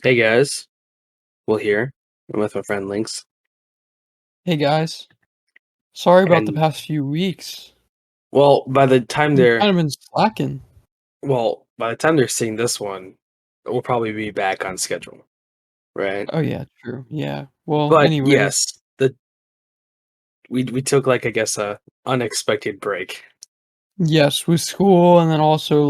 Hey guys, Will here. I'm with my friend Links, Hey guys, sorry about the and past few weeks. well, by the time We've they're kind of been slacking. by the time they're seeing this one, we'll probably be back on schedule, right? Oh yeah, true. Yeah. Well, But anyways, yes, the we took like I guess a unexpected break, yes, with school and then also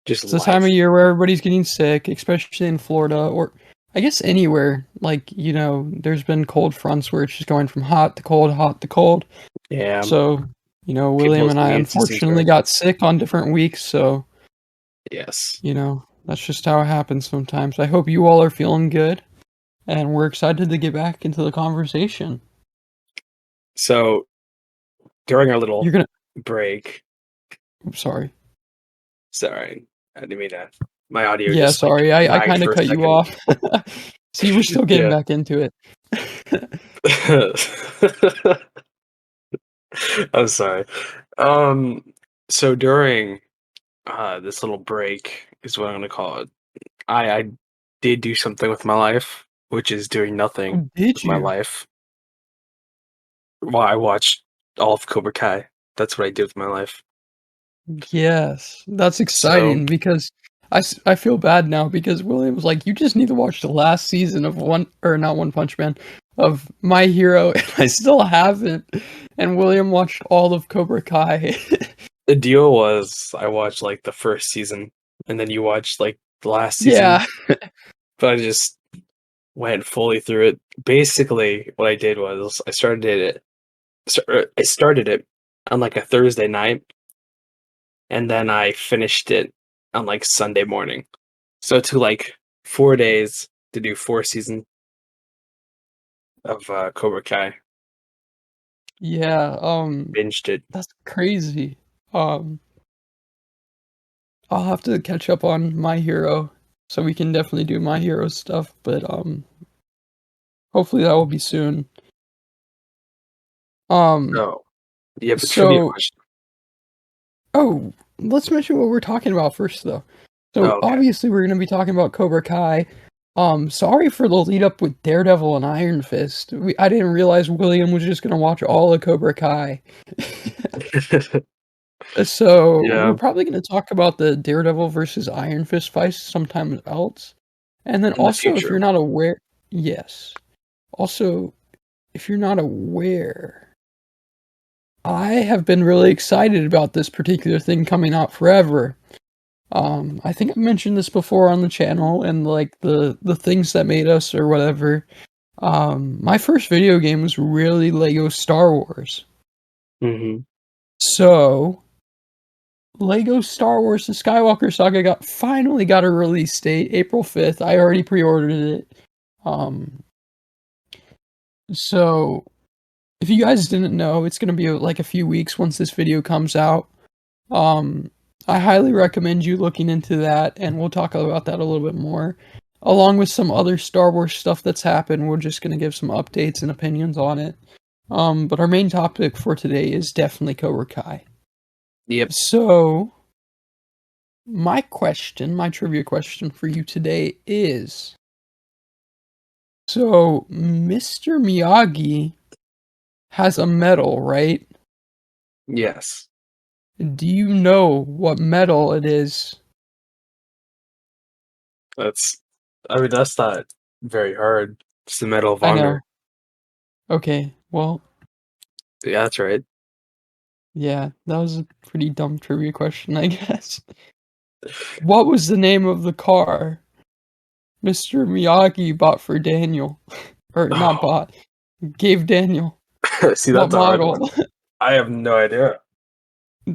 just it's the time of life. year where everybody's getting sick, especially in Florida or I guess anywhere. There's been cold fronts where it's just going from hot to cold, hot to cold. Yeah, So, William people's and I immune systems unfortunately are got sick on different weeks, so, yes. that's just how it happens sometimes. I hope you all are feeling good and we're excited to get back into the conversation. So during our You're little gonna break, I'm sorry. sorry, I didn't mean that. My audio Yeah, just like sorry. I died kinda for a cut you second. off. See, we're still getting Yeah. back into it. I'm sorry. Um, so during this little break is what I'm gonna call it. I did do something with my life, which is doing nothing Oh, did with my you? life. Well, I watched all of Cobra Kai. That's what I did with my life. Yes. That's So exciting because I feel bad now because William was like, "You just need to watch the last season of One or not One Punch Man, of My Hero," and I still haven't. And William watched all of Cobra Kai. the deal was I watched like the first season, and then you watched like the last season, Yeah. but I just went fully through it. Basically, what I did was I started it on like a Thursday night, and then I finished it on like Sunday morning. So it took like 4 days to do 4 seasons of Cobra Kai. Yeah, Binged it. that's crazy. Um, I'll have to catch up on My Hero, so we can definitely do My Hero stuff, but, hopefully that will be soon. Um, Oh, you have a trivia so question. oh, let's mention what we're talking about first, though. So, Oh, okay. obviously, we're gonna be talking about Cobra Kai. Sorry for the lead up with Daredevil and Iron Fist. I didn't realize William was just gonna watch all of Cobra Kai. So, we're Yeah, probably gonna talk about the Daredevil versus Iron Fist fight sometime else. And then in the also, if you're future. not aware, yes. Also, if you're not aware, I have been really excited about this particular thing coming out forever. I think I've mentioned this before on the channel and like the things that made us or whatever. My first video game was really Lego Star Wars. Hmm. So Lego Star Wars: The Skywalker Saga finally got a release date, April 5th. I already pre-ordered it. Um, so if you guys didn't know, it's gonna be like a few weeks once this video comes out. Um, I highly recommend you looking into that, and we'll talk about that a little bit more, along with some other Star Wars stuff that's happened. We're just gonna give some updates and opinions on it. But our main topic for today is definitely Cobra Kai. Yep. So, my trivia question for you today is: so Mr. Miyagi has a medal, right? Yes. Do you know what medal it is? That's. I mean, that's not very hard. It's the Medal of I Honor. know. Okay, well, Yeah, that's right. yeah, that was a pretty dumb trivia question, I guess. What was the name of the car Mr. Miyagi bought for Daniel? Or not Oh, bought, gave Daniel. see, What that's a hard one. model? I have no idea.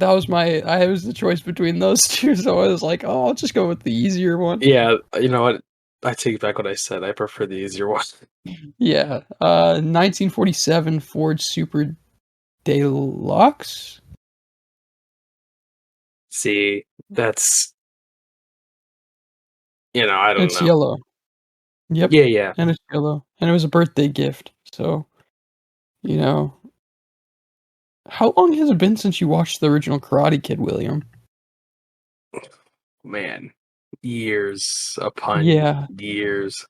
I was the choice between those two, so I was like, oh, I'll just go with the easier one. Yeah, you know what? I take back what I said. I prefer the easier one. Yeah, 1947 Ford Super Deluxe. See, that's I And don't it's know. yellow. Yep, Yeah, yeah. and it's yellow. And it was a birthday gift, so, you know. How long has it been since you watched the original Karate Kid, William? Man. years upon Yeah, years.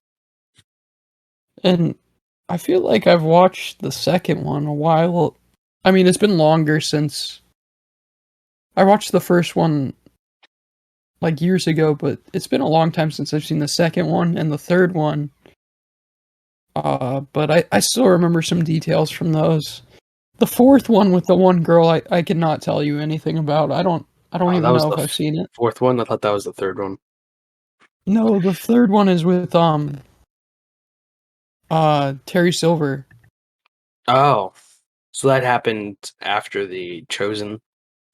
and I feel like I've watched the second one a while. I mean, it's been longer since I watched the first one like years ago, but it's been a long time since I've seen the second one and the third one. But I still remember some details from those. The fourth one with the one girl, I cannot tell you anything about. I don't Oh, that even was know the if I've seen it. fourth one. I thought that was the third one. No, the third one is with Terry Silver. Oh, so that happened after the Chosen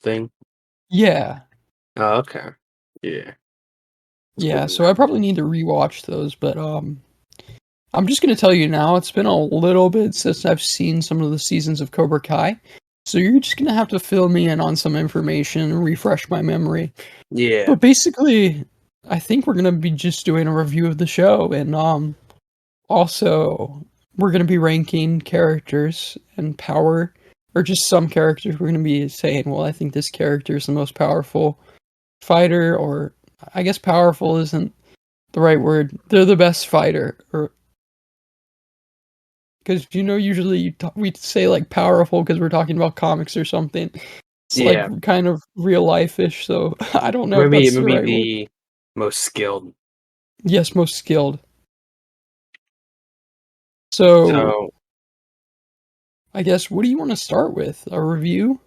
thing. Yeah. Oh, okay. Yeah, it's good Yeah, to so I know. probably need to rewatch those, but I'm just gonna tell you now, it's been a little bit since I've seen some of the seasons of Cobra Kai. So you're just gonna have to fill me in on some information and refresh my memory. Yeah, But basically, I think we're gonna be just doing a review of the show, and also we're gonna be ranking characters and power, or just some characters. We're gonna be saying, well, I think this character is the most powerful fighter, or I guess powerful isn't the right word. They're the best fighter, or because usually we say like powerful because we're talking about comics or something. It's like yeah. kind of real life ish, so I don't know if Maybe that's the maybe right word. the most skilled. Yes, most skilled. So So I guess what do you want to start with? A review?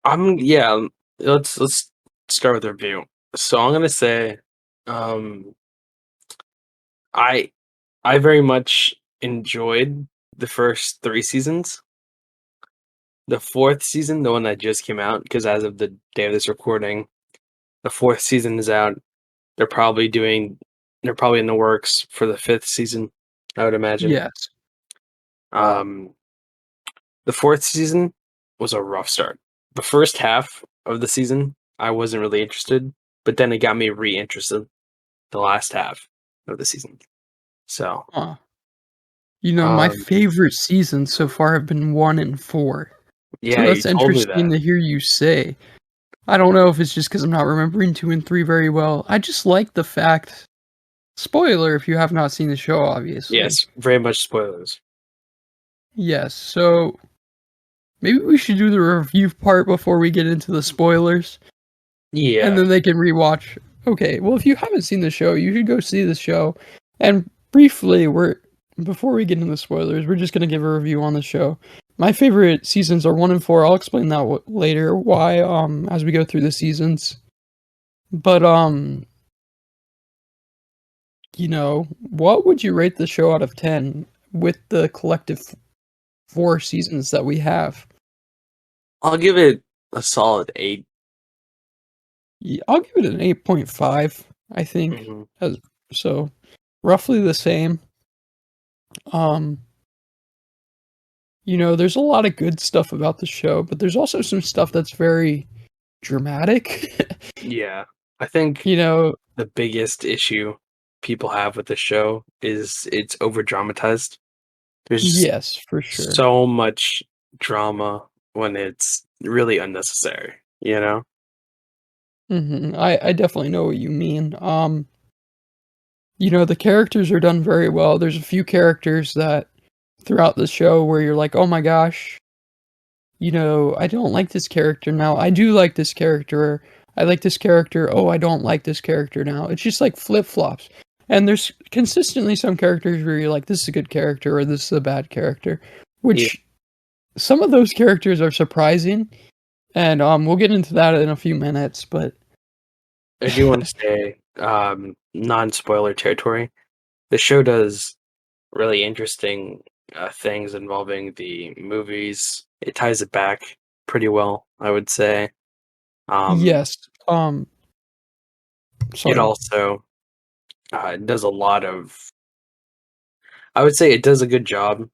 yeah. Let's start with the review. So I'm gonna say, um, I I very much enjoyed the first three seasons. The fourth season, the one that just came out, because as of the day of this recording, the fourth season is out. They're probably doing, they're probably in the works for the fifth season, I would imagine. Yes. Um, the fourth season was a rough start. The first half of the season, I wasn't really interested, but then it got me re-interested the last half of the season. So, Huh. My um, favorite seasons so far have been 1 and 4. So yeah, you that's told me interesting that. to hear you say. I don't know if it's just because I'm not remembering 2 and 3 very well. I just like the fact. Spoiler if you have not seen the show, Yes, obviously. very much spoilers. Yes, so maybe we should do the review part before we get into the spoilers, and Yeah, then they can rewatch. Okay, well, if you haven't seen the show, you should go see the show. And briefly, before we get into the spoilers, we're just gonna give a review on the show. My favorite seasons are 1 and 4. I'll explain that later. Why? As we go through the seasons. But what would you rate the show out of 10 with the collective 4 seasons that we have? I'll give it a solid 8. Yeah, I'll give it an 8.5, I think. Mhm. So roughly the same. Um, there's a lot of good stuff about the show, but there's also some stuff that's very dramatic. Yeah, I think you know, the biggest issue people have with the show is it's over dramatized. There's yes, for sure. so much drama when it's really unnecessary, you know? I definitely know what you mean. The characters are done very well. There's a few characters that throughout the show where you're like, oh my gosh, I don't like this character now. I do like this character. I like this character. Oh, I don't like this character now. It's just like flip flops. And there's consistently some characters where you're like, this is a good character or this is a bad character, Yeah, which some of those characters are surprising. And we'll get into that in a few minutes. But I do want to say, non-spoiler territory. The show does really interesting things involving the movies. It ties it back pretty well, I would say. Um, yes, it sorry. also does a lot of. I would say it does a good job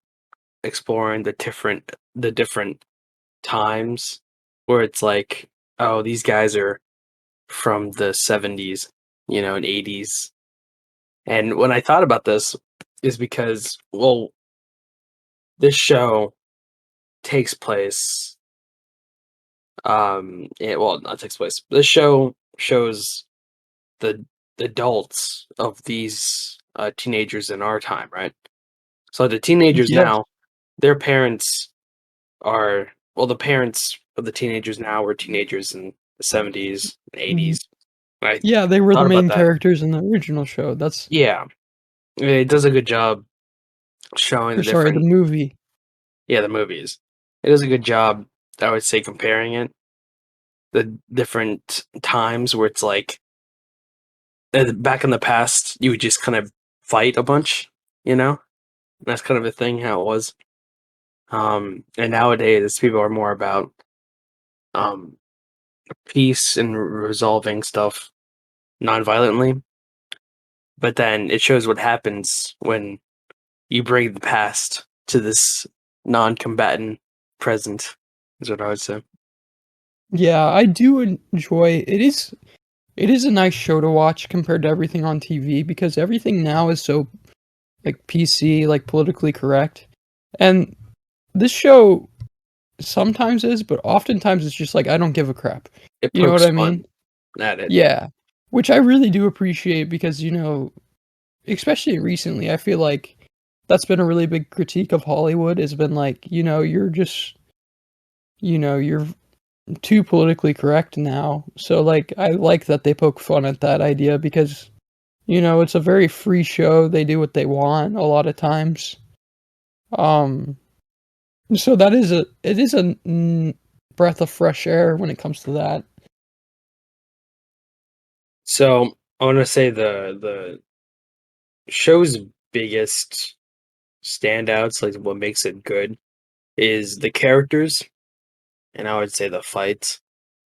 exploring the different times where it's like, oh, these guys are from the 70s, and 80s. And when I thought about this, is because, well, this show takes place, well, not takes place. This show shows the adults of these teenagers in our time, right? So the teenagers Yes. now, their parents are the parents of the teenagers now were teenagers in the 70s, Mm, 80s. I yeah, they were the thought about main that. characters in the original show. That's Yeah, it does a good job showing or the sorry, the different. movie. Yeah, the movies. It does a good job, I would say, comparing it the different times where it's like back in the past, you would just kind of fight a bunch, you know. That's kind of a thing how it was. And nowadays, people are more about um peace and resolving stuff non-violently. But then it shows what happens when you bring the past to this non-combatant present. Is what I would say. Yeah, I do enjoy it is a nice show to watch compared to everything on TV because everything now is so like PC, like politically correct. And this show sometimes is, but oftentimes it's just like I don't give a crap. It You know what pokes I mean? fun at it. Yeah. Which I really do appreciate because, especially recently, I feel like that's been a really big critique of Hollywood has been like, you're just, you're too politically correct now. So like I like that they poke fun at that idea because, it's a very free show. They do what they want a lot of times. Um so it is a breath of fresh air when it comes to that. So I want to say the show's biggest standouts, like what makes it good, is the characters, and I would say the fights,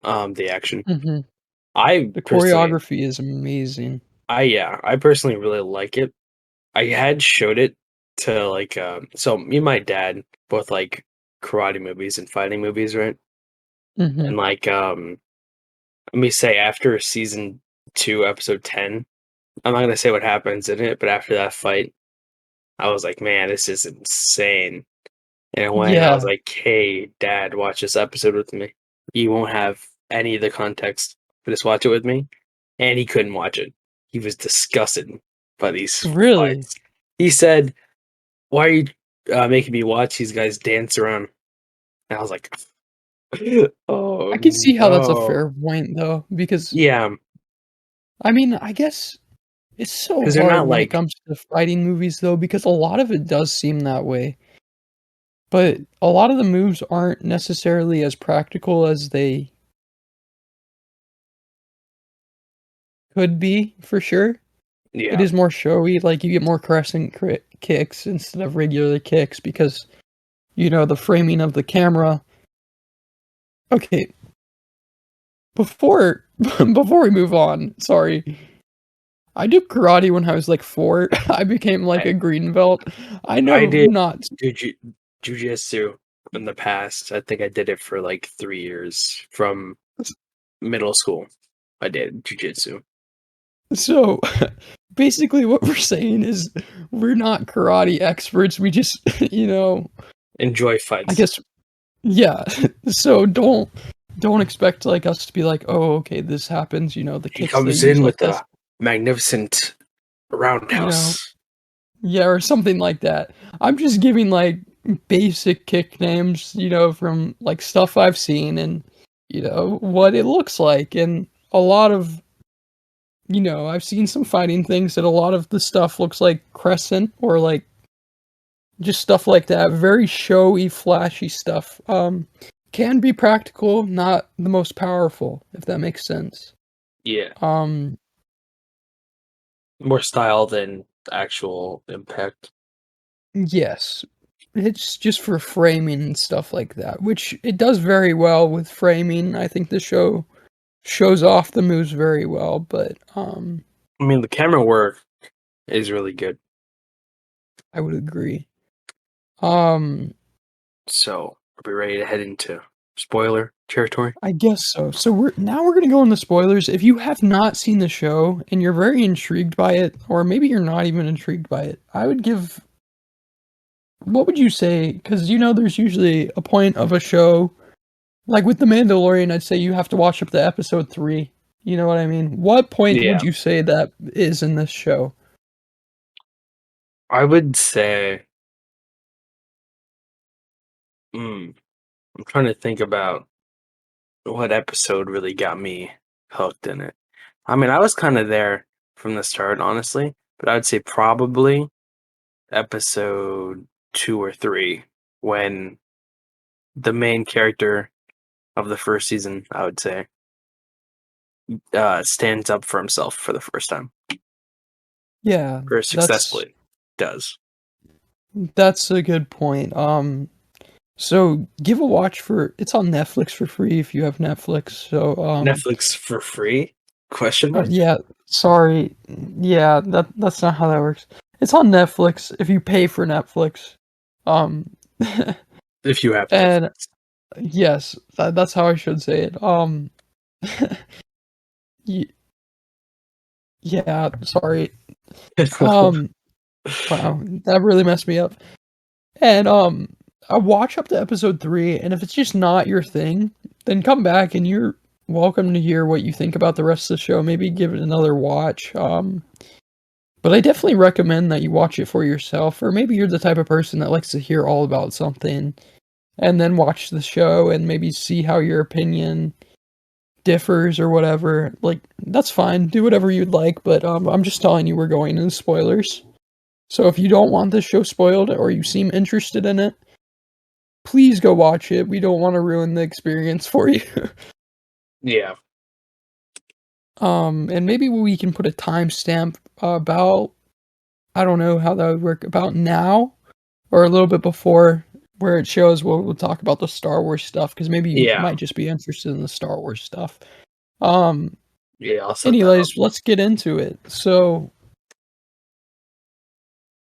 the action. Mhm. I The personally, choreography is amazing. I personally really like it. I had showed it to like, so me and my dad both like karate movies and fighting movies, right? Mhm. And like, let me say after season 2, episode 10, I'm not gonna say what happens in it, but after that fight, I was like, man, this is insane. And I went and I was Yeah. like, hey, dad, watch this episode with me. You won't have any of the context, but just watch it with me. And he couldn't watch it. He was disgusted by these Really? fights. He said, why are you making me watch these guys dance around? And I was like, oh I can see how that's a no. fair point though because Yeah, I mean, I guess it's so because they're hard not when it like, comes to fighting movies though because a lot of it does seem that way. But a lot of the moves aren't necessarily as practical as they could be for sure. It yeah, is more showy, like, you get more crescent kicks instead of regular kicks because, the framing of the camera. Okay, before before we move on, sorry. I did karate when I was, like, 4. I became, like, I, a green belt. I I know did not juju- jujitsu in the past. I think I did it for like 3 years from middle school. I did jujitsu. so, basically what we're saying is we're not karate experts, we just, Enjoy I fights. guess yeah. So don't expect like us to be like, "Oh, okay, this happens, the He kicks they comes use in like with this." a magnificent You know, roundhouse. yeah, or something like that. I'm just giving like basic kick names, from like stuff I've seen and what it looks like and a lot of I've seen some fighting things that a lot of the stuff looks like crescent or like just stuff like that, very showy, flashy stuff. Can be practical, not the most powerful, if that makes sense. Yeah, Um, more style than actual impact. yes. It's just for framing and stuff like that, which it does very well with framing. I think the show shows off the moves very well, but I mean, the camera work is really good. I would agree. Um, So, are we ready to head into spoiler territory? I guess so. So we're gonna go into spoilers. If you have not seen the show and you're very intrigued by it, or maybe you're not even intrigued by it, I would give. What would you say? Because there's usually a point of a show, like with The Mandalorian. I'd say you have to watch up to episode 3. You know what I mean? What point would Yeah, you say that is in this show? I would say. Mm, I'm trying to think about what episode really got me hooked in it. I mean, I was kind of there from the start, honestly, but I would say probably episode 2 or 3 when the main character of the first season, I would say, stands up for himself for the first time, Yeah, or that's successfully does. that's a good point. So give a watch for it's on Netflix for free if you have Netflix. So Netflix for free? Question mark? yeah, sorry. Yeah, that's not how that works. It's on Netflix if you pay for Netflix. Um If you have and Netflix. yes, that's how I should say it. Y- yeah, sorry. Um wow, that really messed me up. And I watch up to episode 3 and if it's just not your thing, then come back and you're welcome to hear what you think about the rest of the show. Maybe give it another watch. But I definitely recommend that you watch it for yourself, or maybe you're the type of person that likes to hear all about something and then watch the show and maybe see how your opinion differs or whatever. Like, that's fine. Do whatever you'd like, but I'm just telling you we're going into spoilers. So if you don't want this show spoiled or you seem interested in it, please go watch it. We don't want to ruin the experience for you. Yeah. And maybe we can put a timestamp about I don't know how that would work about now or a little bit before where it shows we'll talk about the Star Wars stuff because maybe you Yeah. might just be interested in the Star Wars stuff. Um, Yeah, I'll set that up. anyways, let's get into it. So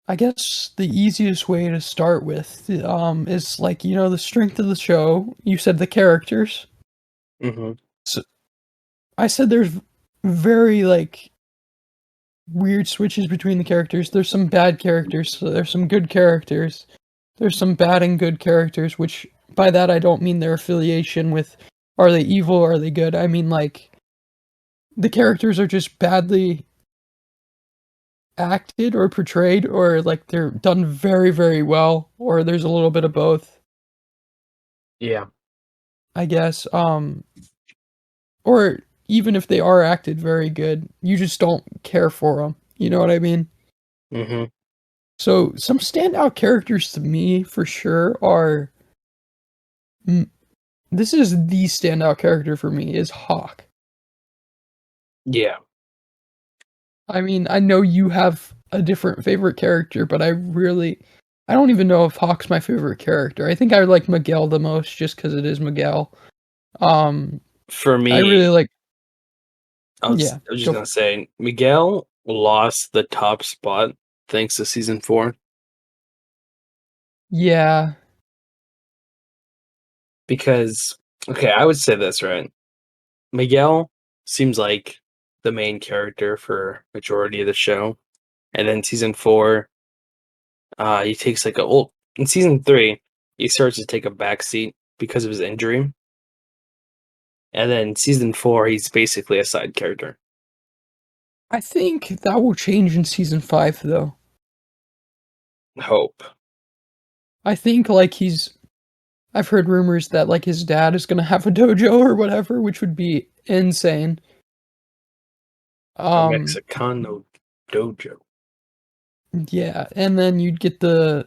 I guess the easiest way to start with is like the strength of the show. You said the characters. Hmm. So I said there's very like weird switches between the characters. There's some bad characters, so there's some good characters. There's some bad and good characters, which by that I don't mean their affiliation with are they evil or are they good. I mean like the characters are just badly acted or portrayed or like they're done very very well or there's a little bit of both, Yeah. I guess. Or even if they are acted very good, you just don't care for them. You know what I mean? Hmm. So some standout characters to me for sure are this is the standout character for me is Hawk. Yeah. I mean, I know you have a different favorite character, but I don't even know if Hawk's my favorite character. I think I like Miguel the most just because it is Miguel. Um, For I me, really like, I was, yeah, I was just go. gonna say Miguel lost the top spot thanks to season 4 Yeah, because okay, I would say this, right? Miguel seems like the main character for majority of the show, and then season 4, he takes like a well, in season 3, he starts to take a back seat because of his injury, and then season 4, he's basically a side character. I think that will change in season 5 though. Hope. I think like I've heard rumors that like his dad is gonna have a dojo or whatever, which would be insane. A Um, Mexicano dojo. yeah, and then you'd get the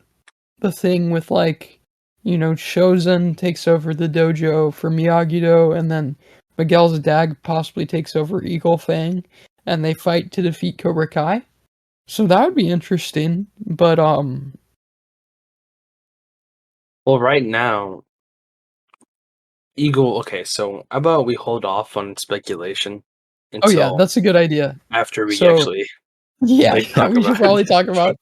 thing with like, Shozen takes over the dojo for Miyagi-Do, and then Miguel's dad possibly takes over Eagle Fang, and they fight to defeat Cobra Kai. So that would be interesting. But Well, right now, Eagle. Okay, so how about we hold off on speculation oh yeah, until that's a good idea. after we So actually yeah, like yeah, talk we should about it. probably talk about.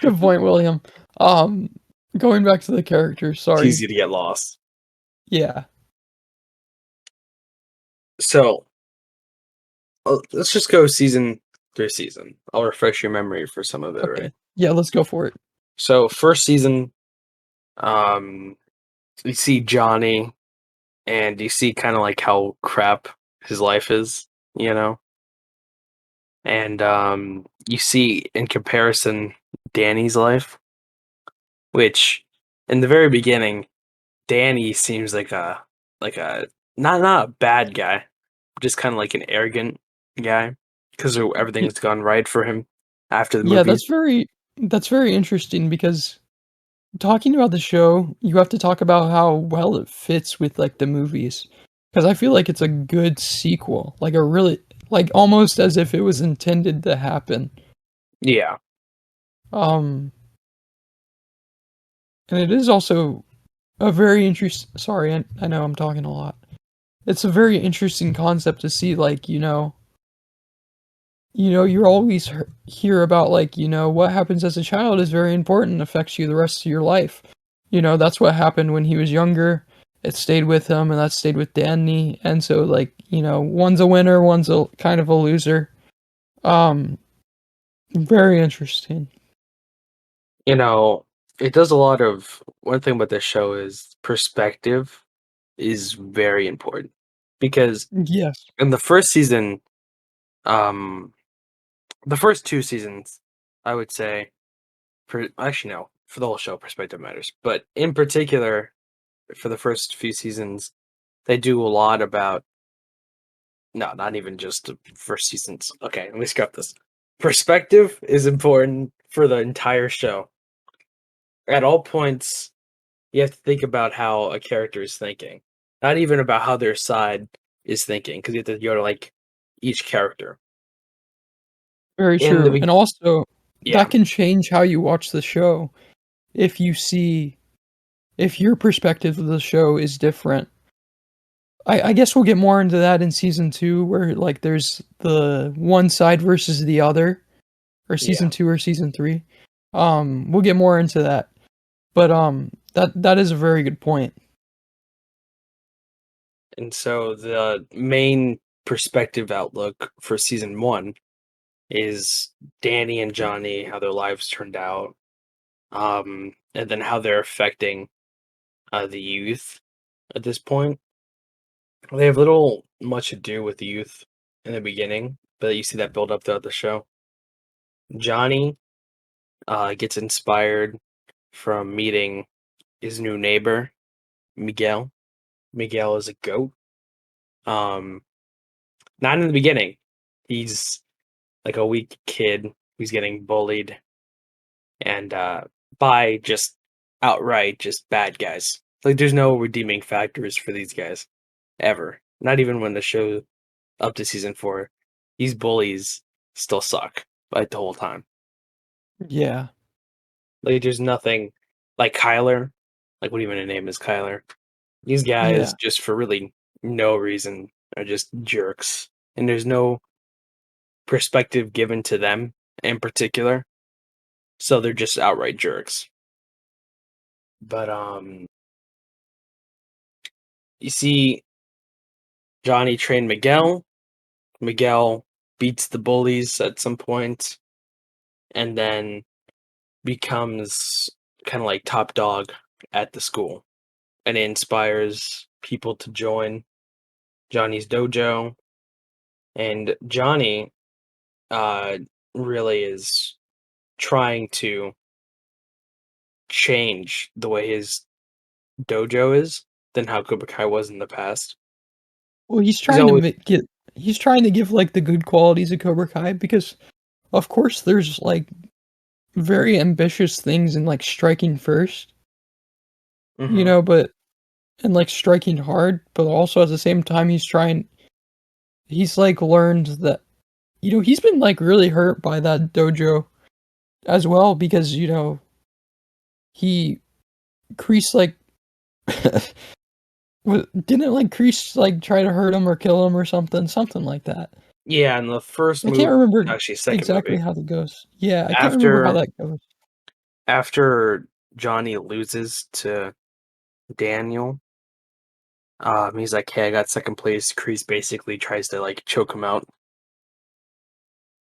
Good point, William. Um, going back to the characters. It's Sorry. easy to get lost. Yeah. So let's just go season through season. I'll refresh your memory for some of it, right? Okay. Yeah, let's go for it. So first season, um, you see Johnny, and you see kind of like how crap his life is. you know? And you see in comparison Danny's life, which in the very beginning, Danny seems like a not a bad guy, just kind of like an arrogant guy because Y- everything's gone right for him after the Yeah, movies. that's very interesting because talking about the show, you have to talk about how well it fits with like the movies. Because I feel like it's a good sequel, like a really like almost as if it was intended to happen. Yeah, Um, and it is also a very interesting. Sorry, I know I'm talking a lot. It's a very interesting concept to see, like you always hear about like what happens as a child is very important, affects you the rest of your life. That's what happened when he was younger. It stayed with him, and that stayed with Danny. And so, like one's a winner, one's a kind of a loser. Um, Very interesting. you know, it does a lot of one thing about this show is perspective is very important because Yes, in the first season, um, the first two seasons, I would say, for actually no, for the whole show, perspective matters. But in particular, for the first few seasons, they do a lot about no, not even just the first seasons. Okay, let me scrap this. Perspective is important for the entire show. At all points, you have to think about how a character is thinking, not even about how their side is thinking, because you have to go to like each character. very In the true. And also, yeah, that can change how you watch the show if you see if your perspective of the show is different. I guess we'll get more into that in season two, where like there's the one side versus the other, or yeah, season two or season three. We'll get more into that, but that is a very good point. and so the main perspective outlook for season one is Danny and Johnny, how their lives turned out, and then how they're affecting the youth at this point. They have little much to do with the youth in the beginning, but you see that build up throughout the show. Johnny gets inspired from meeting his new neighbor, Miguel. Miguel is a goat. Um, Not in the beginning. He's like a weak kid who's getting bullied and by just outright just bad guys. Like there's no redeeming factors for these guys ever. Not even when the show up to season four. These bullies still suck like the whole time. Yeah, Like there's nothing like Kyler. Like what even a name is Kyler? These guys yeah, just for really no reason are just jerks. And there's no perspective given to them in particular. So they're just outright jerks. But you see Johnny train Miguel. Miguel beats the bullies at some point and then becomes kind of like top dog at the school. And it inspires people to join Johnny's dojo. And Johnny uh, really is trying to change the way his dojo is than how Cobra Kai was in the past. well, He's always he's trying to give like the good qualities of Cobra Kai, because of course there's like very ambitious things in like striking first, hmm but and like striking hard, but also at the same time he's like learned that he's been like really hurt by that dojo as well, because he Kreese like didn't like Kreese like try to hurt him or kill him or something like that. yeah, in the first I can't movie, remember actually second exactly movie, how that goes. Yeah, I can't remember how after that goes. after Johnny loses to Daniel, he's like, "Hey, I got second place." Kreese basically tries to like choke him out,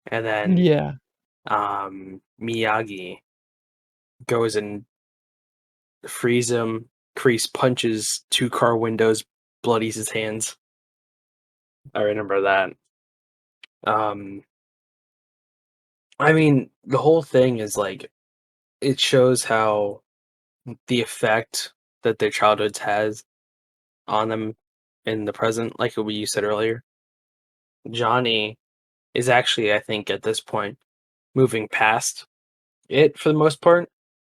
and then Yeah, Miyagi goes and frees him. Kreese punches two car windows, bloodies his hands. I remember that. Um, I mean, the whole thing is like it shows how the effect that their childhoods has on them in the present, like what you said earlier. Johnny is actually, I think, at this point, moving past it for the most part,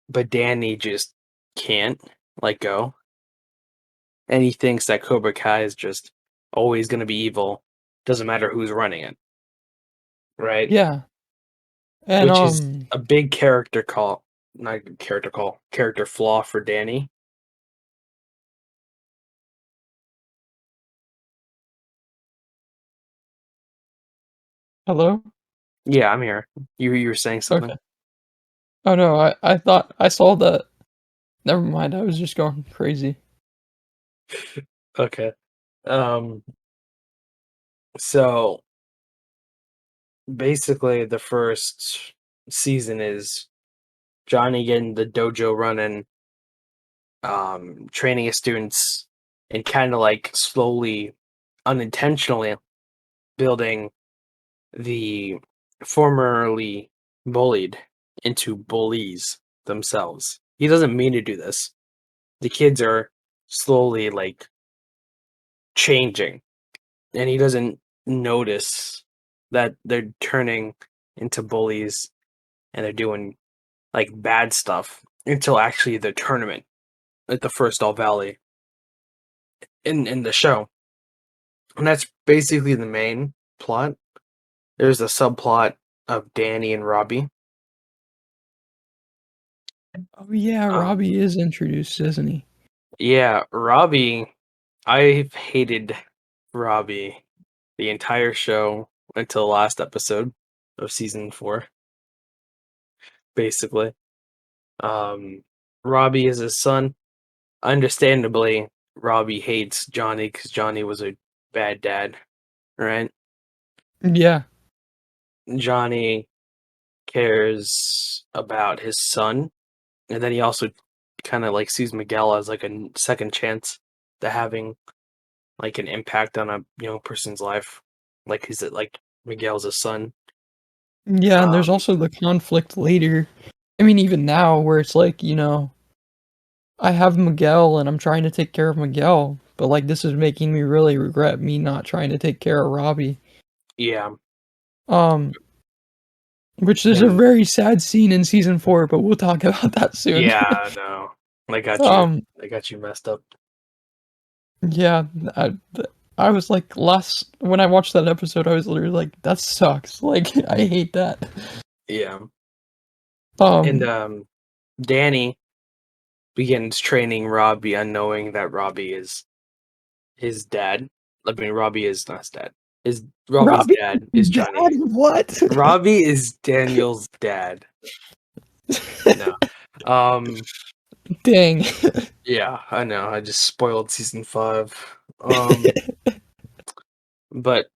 but Danny just can't let go. And he thinks that Cobra Kai is just always going to be evil, doesn't matter who's running it, right? Yeah. And Which is a big character flaw for Danny. hello? Yeah, I'm here. You were saying something? Okay. Oh no, I thought I saw that. Never mind, I was just going crazy. Okay. Um, so basically the first season is Johnny getting the dojo running, training his students, and kind of like slowly, unintentionally building the formerly bullied into bullies themselves. He doesn't mean to do this. The kids are slowly like changing, and he doesn't notice that they're turning into bullies and they're doing like bad stuff until actually the tournament at the first All Valley in the show. And that's basically the main plot. There's a subplot of Danny and Robbie. Oh yeah, Um, Robbie is introduced, isn't he? yeah, Robbie. I've hated Robbie the entire show until the last episode of season 4. Basically, um, Robbie is his son. Understandably, Robbie hates Johnny because Johnny was a bad dad, right? Yeah. Johnny cares about his son, and then he also kind of like sees Miguel as like a second chance to having like an impact on a young person's life. Like he's like Miguel's a son. Yeah, and there's Um, also the conflict later. I mean, even now, where it's like, I have Miguel and I'm trying to take care of Miguel, but like this is making me really regret me not trying to take care of Robbie. yeah, Um, which is a and very sad scene in season 4, but we'll talk about that soon. yeah, no, I got you. um, I got you messed up. yeah, I, I was like when I watched that episode, I was literally like, that sucks. Like, I hate that. Yeah, and Um, Danny begins training Robbie, unknowing that Robbie is his dad. I mean, Robbie is not his dad. His Robbie's Robbie, dad is dad, Johnny. what? Robbie is Daniel's dad. No. Um, Dang. yeah, I know. I just spoiled season 5. But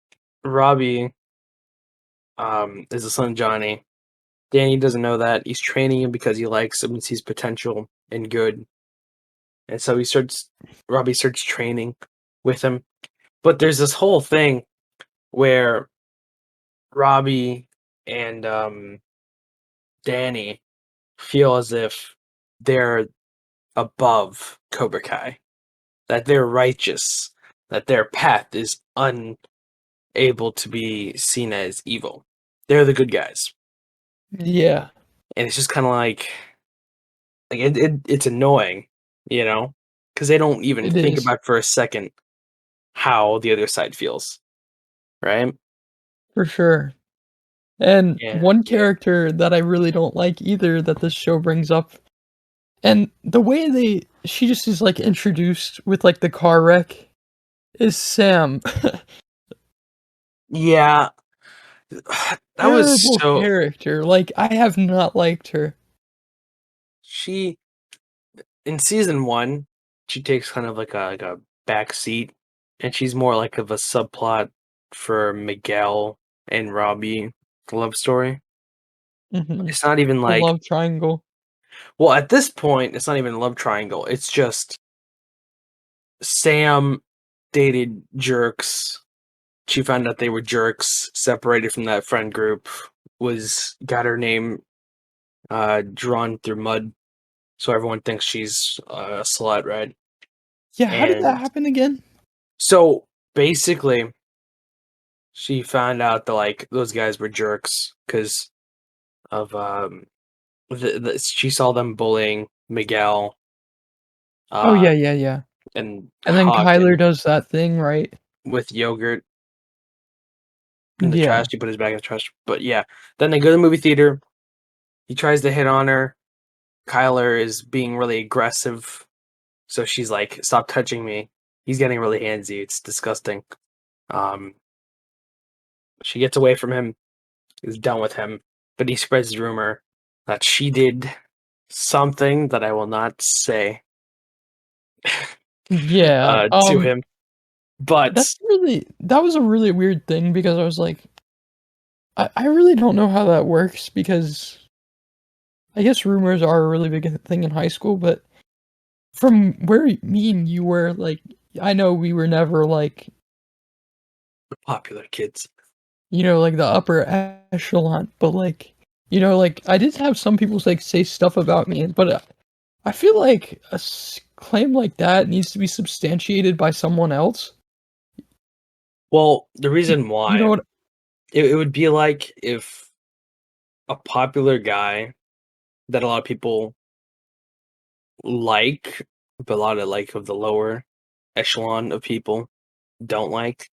Robbie is the son of Johnny. Danny doesn't know that. He's training him because he likes him and sees potential and good. And so Robbie starts training with him. But there's this whole thing where Robbie and Danny feel as if they're above Cobra Kai, that they're righteous, that their path is unable to be seen as evil. They're the good guys, Yeah, and it's just kind of like it's annoying, because they don't even it think is about for a second how the other side feels, right? for sure. And Yeah, one yeah, character that I really don't like either that this show brings up, and the way she just is like introduced with like the car wreck is Sam. yeah. That was Terrible so. character. Like I have not liked her. She in season 1, she takes kind of like a back seat, and she's more like of a subplot for Miguel and Robbie love story. Hmm. It's not even The like, love triangle. well, at this point, it's not even a love triangle. It's just Sam dated jerks, she found out they were jerks, separated from that friend group, got her name drawn through mud, so everyone thinks she's a slut, right? Yeah, how did that And happen again? so basically, she found out that like those guys were jerks because of she saw them bullying Miguel, Oh, uh, yeah, yeah, yeah. and And then Huck, Kyler and does that thing, right? with yogurt in the trash. Yeah. He put his bag in the trash. But yeah, then they go to the movie theater. He tries to hit on her. Kyler is being really aggressive, so she's like, "Stop touching me." He's getting really handsy. It's disgusting. Um, she gets away from him. Is done with him, but he spreads the rumor that she did something that I will not say Yeah, to him. But that was a really weird thing because I was like, I really don't know how that works because I guess rumors are a really big thing in high school, but from where me and you were, like, I know we were never like, popular kids. like the upper echelon, but like, like I did have some people like say stuff about me, but I feel like claim like that needs to be substantiated by someone else. Well, the Y- reason You know why what? it would be like if a popular guy that a lot of people like, but a lot of like of the lower echelon of people don't like,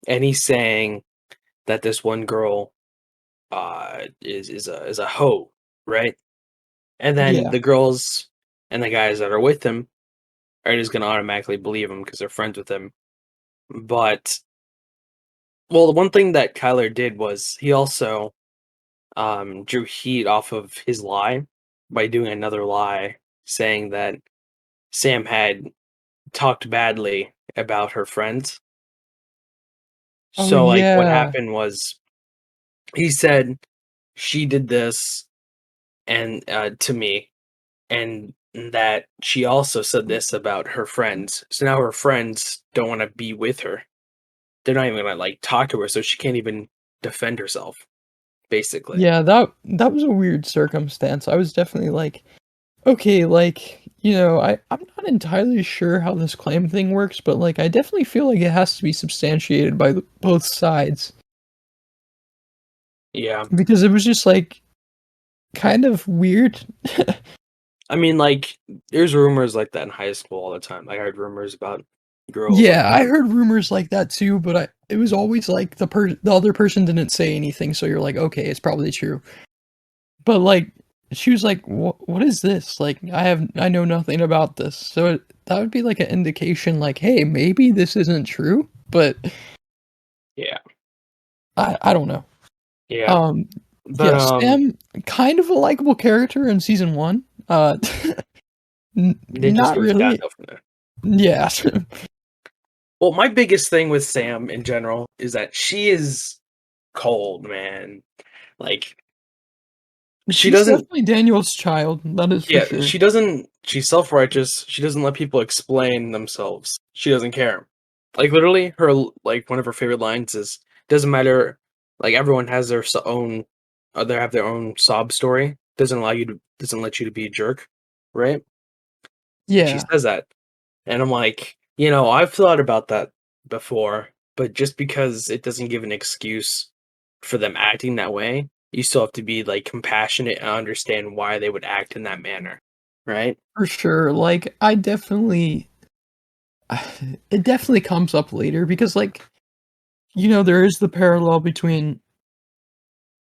and he's saying that this one girl is a hoe, right? And then Yeah, the girls and the guys that are with him are just gonna automatically believe him because they're friends with him. But well, the one thing that Kyler did was he also drew heat off of his lie by doing another lie, saying that Sam had talked badly about her friends. oh So like what yeah. happened was he said she did this and to me, and that she also said this about her friends. So now her friends don't want to be with her. They're not even gonna like talk to her, so she can't even defend herself. Basically, Yeah, that was a weird circumstance. I was definitely like, okay, like, I'm not entirely sure how this claim thing works, but like I definitely feel like it has to be substantiated by both sides yeah. because it was just like kind of weird. I mean, like, there's rumors like that in high school all the time. I heard rumors about girls like Yeah, I that. heard rumors like that too, but it was always like the other person didn't say anything, so you're like, okay, it's probably true. But like she was like, what is this? Like I know nothing about this. So that would be like an indication like, hey, maybe this isn't true, but Yeah, I don't know. yeah. Um But yeah, Sam kind of a likable character in season 1. it just Not goes really. downhill from there. Yeah. Well, my biggest thing with Sam in general is that she is cold, man. Like, she She's doesn't. definitely Daniel's child, that is for Yeah, sure. she doesn't. She's self-righteous. She doesn't let people explain themselves. She doesn't care. Like literally, her like one of her favorite lines is, "Doesn't matter. Like everyone has their own. They have their own sob story. Doesn't let you to be a jerk, right?" And she Yeah, says that, and I'm like, I've thought about that before, but just because it doesn't give an excuse for them acting that way, you still have to be like compassionate and understand why they would act in that manner, right? for sure. Like I definitely it definitely comes up later because like there is the parallel between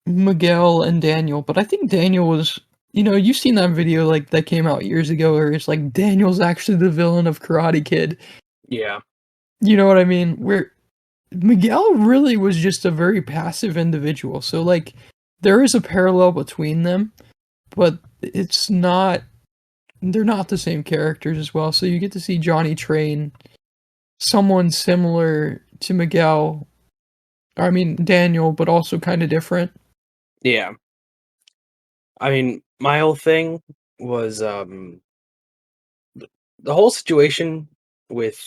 Miguel and Daniel, but I think Daniel was you've seen that video like that came out years ago where it's like Daniel's actually the villain of Karate Kid. Yeah, You know what I mean? Where Miguel really was just a very passive individual. So like there is a parallel between them, but it's not they're not the same characters as well. So you get to see Johnny train someone similar to Miguel, I mean Daniel, but also kind of different. yeah. I mean, my whole thing was the whole situation with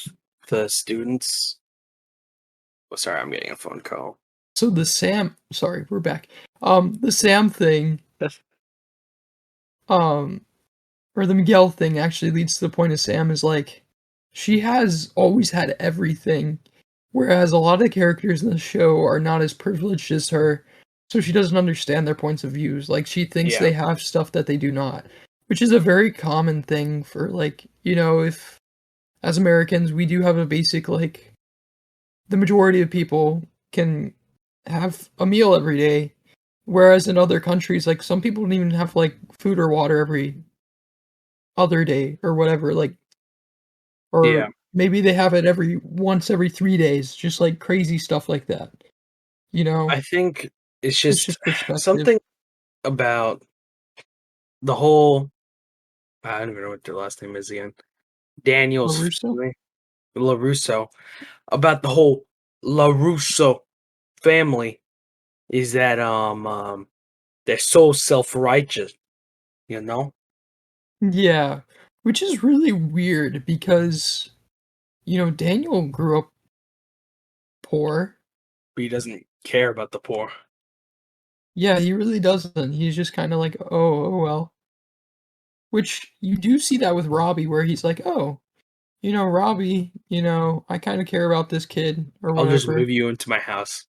the students. Oh, sorry, I'm getting a phone call. So the Sam, sorry, we're back. The Sam thing, um, or the Miguel thing actually leads to the point of Sam is like, she has always had everything, whereas a lot of the characters in the show are not as privileged as her, so she doesn't understand their points of views. Like, she thinks Yeah, they have stuff that they do not, which is a very common thing for, like, if as Americans we do have a basic, like, the majority of people can have a meal every day, whereas in other countries, like, some people don't even have, like, food or water every other day or whatever, like, yeah. or maybe they have it every 3 days, just, like, crazy stuff like that, you know? I think it's It's just just perspective. something about the whole. I don't even know what their last name is again. Daniel's LaRusso? family, LaRusso. About the whole LaRusso family is that they're so self-righteous, you know? Yeah, which is really weird because, Daniel grew up poor. But he doesn't care about the poor. Yeah, he really doesn't. He's just kinda like, "Oh, well." Which you do see that with Robbie where he's like, "Oh, Robbie, I kinda care about this kid," or I'll just whatever. move you into my house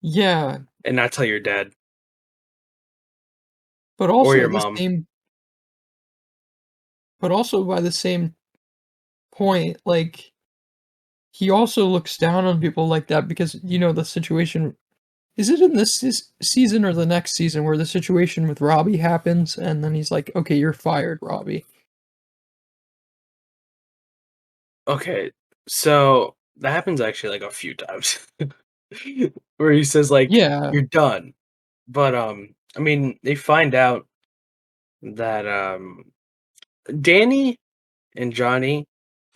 Yeah, and not tell your dad but or also your at the mom. same but also by the same point, like, he also looks down on people like that because, the situation is it in this season or the next season where the situation with Robbie happens and then he's like, "Okay, you're fired, Robbie." Okay, so that happens actually like a few times where he says like Yeah, you're done. But I mean, they find out that Danny and Johnny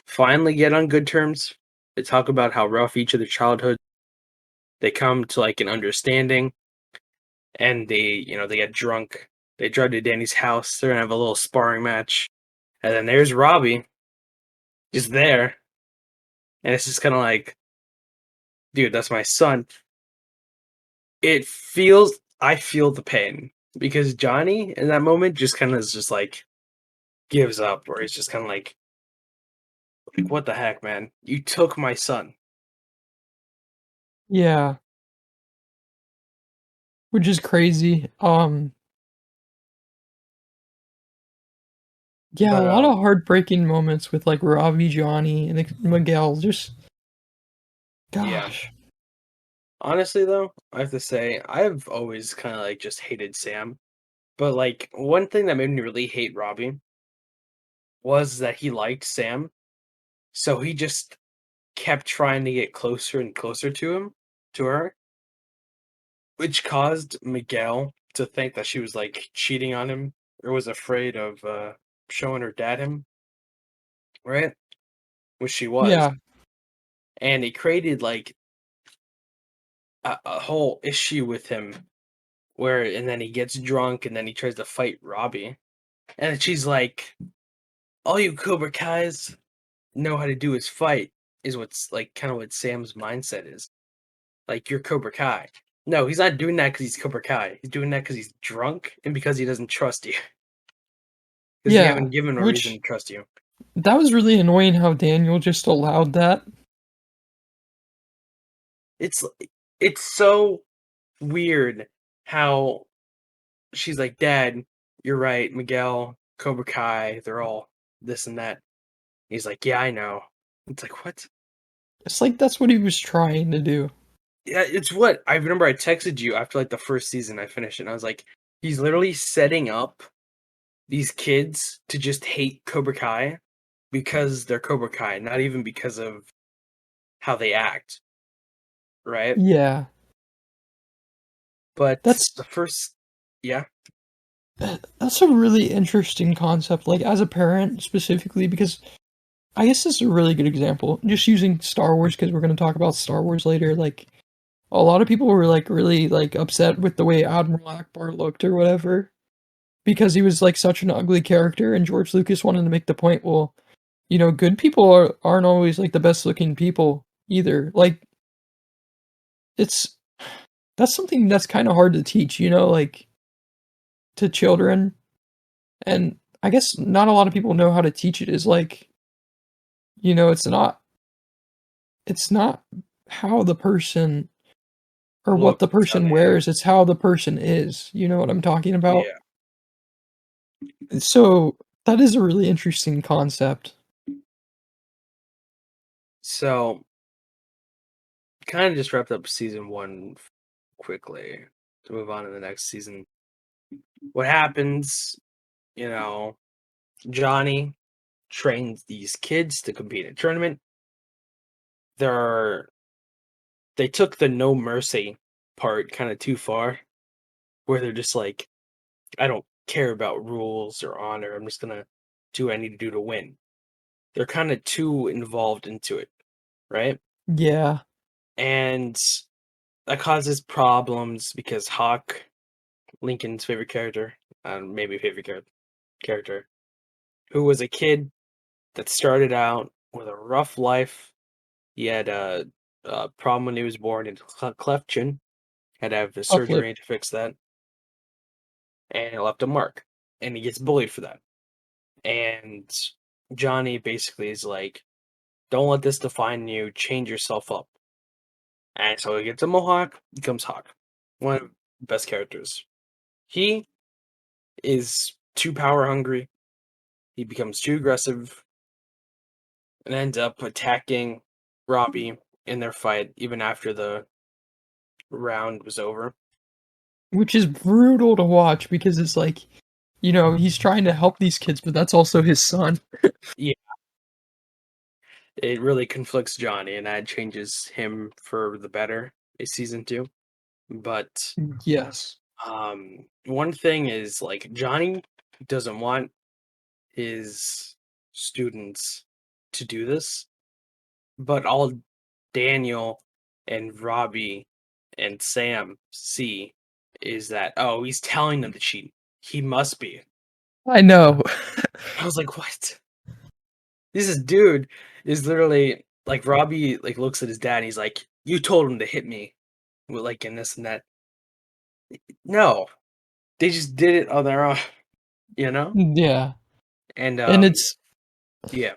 finally get on good terms. They talk about how rough each of their childhood. They come to like an understanding, and they get drunk. They drive to Danny's house. They're gonna have a little sparring match, and then there's Robbie, just there, and it's just kind of like, dude, that's my son. I feel the pain because Johnny in that moment just kind of is just like gives up, or he's just kind of like, what the heck, man? You took my son. yeah, which is crazy. Yeah, a But lot of heartbreaking moments with, like, Robbie, Johnny, and, like, Miguel, just yeah. gosh. Honestly, though, I have to say I've always kind of like just hated Sam. But like one thing that made me really hate Robbie was that he liked Sam, so he just kept trying to get closer and closer to her, which caused Miguel to think that she was like cheating on him or was afraid of showing her dad him, right? Which she was. Yeah, And it created like a whole issue with him where and then he gets drunk and then he tries to fight Robbie. And she's like, all you Cobra Kai's know how to do is fight, is what's like kind of what Sam's mindset is. Like, you're Cobra Kai. No, he's not doing that because he's Cobra Kai. He's doing that because he's drunk and because he doesn't trust you. Because you yeah, haven't given him a reason which to trust you. that was really annoying how Daniel just allowed that. It's it's so weird how she's like, Dad, you're right, Miguel, Cobra Kai, they're all this and that. He's like, yeah, I know. It's like, what? It's like that's what he was trying to do. Yeah, it's what I remember. I texted you after like the first season. I finished it, and I was like, he's literally setting up these kids to just hate Cobra Kai because they're Cobra Kai, not even because of how they act, right? Yeah, But that's the first, yeah, that's a really interesting concept, like, as a parent specifically, because I guess this is a really good example, just using Star Wars, because we're gonna talk about Star Wars later, like, a lot of people were, like, really, like, upset with the way Admiral Akbar looked or whatever, because he was, like, such an ugly character, and George Lucas wanted to make the point, well, good people aren't always, like, the best looking people either. Like, it's that's something that's kind of hard to teach, like to children. And I guess not a lot of people know how to teach it is like, it's not how the person or what Look, the it's how person they act. wears, it's how the person is. You know what I'm talking about? Yeah. So that is a really interesting concept. So, kind of just wrapped up season one quickly to move on to the next season. What happens? You know, Johnny trains these kids to compete in a tournament. They're they took the no mercy part kind of too far, where they're just like, I don't care about rules or honor. I'm just gonna do what I need to do to win. They're kind of too involved into it, right? Yeah. And that causes problems because Hawk, Lincoln's favorite character, maybe favorite character, who was a kid that started out with a rough life. He had a problem when he was born in cleft chin. Had to have the Uplift. surgery to fix that, and it left a mark. And he gets bullied for that. And Johnny basically is like, "Don't let this define you. Change yourself up." And so he gets a mohawk, becomes Hawk, one of the best characters. He is too power hungry. He becomes too aggressive and ends up attacking Robbie in their fight even after the round was over. Which is brutal to watch because it's like, he's trying to help these kids, but that's also his son. Yeah, it really conflicts Johnny, and that changes him for the better in season two. But Yes. one thing is like Johnny doesn't want his students to do this, but all Daniel and Robbie and Sam see is that, oh, he's telling them to cheat. He must be. I know. I was like, what? This dude is literally like Robbie like looks at his dad and he's like, you told him to hit me with like and this and that. No. They just did it on their own, you know? Yeah. And And it's yeah,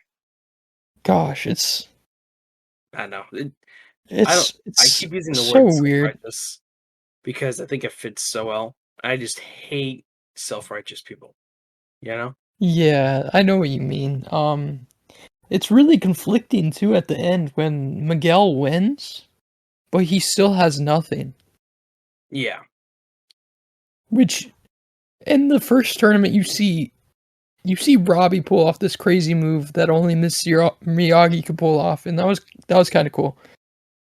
gosh, it's I know. I don't it's I it's keep using the so word weird. self-righteous because I think it fits so well. I just hate self-righteous people, you know? Yeah, I know what you mean. It's really conflicting too at the end when Miguel wins, but he still has nothing. Yeah. Which in the first tournament you see Robbie pull off this crazy move that only Miyagi could pull off, and that was kind of cool.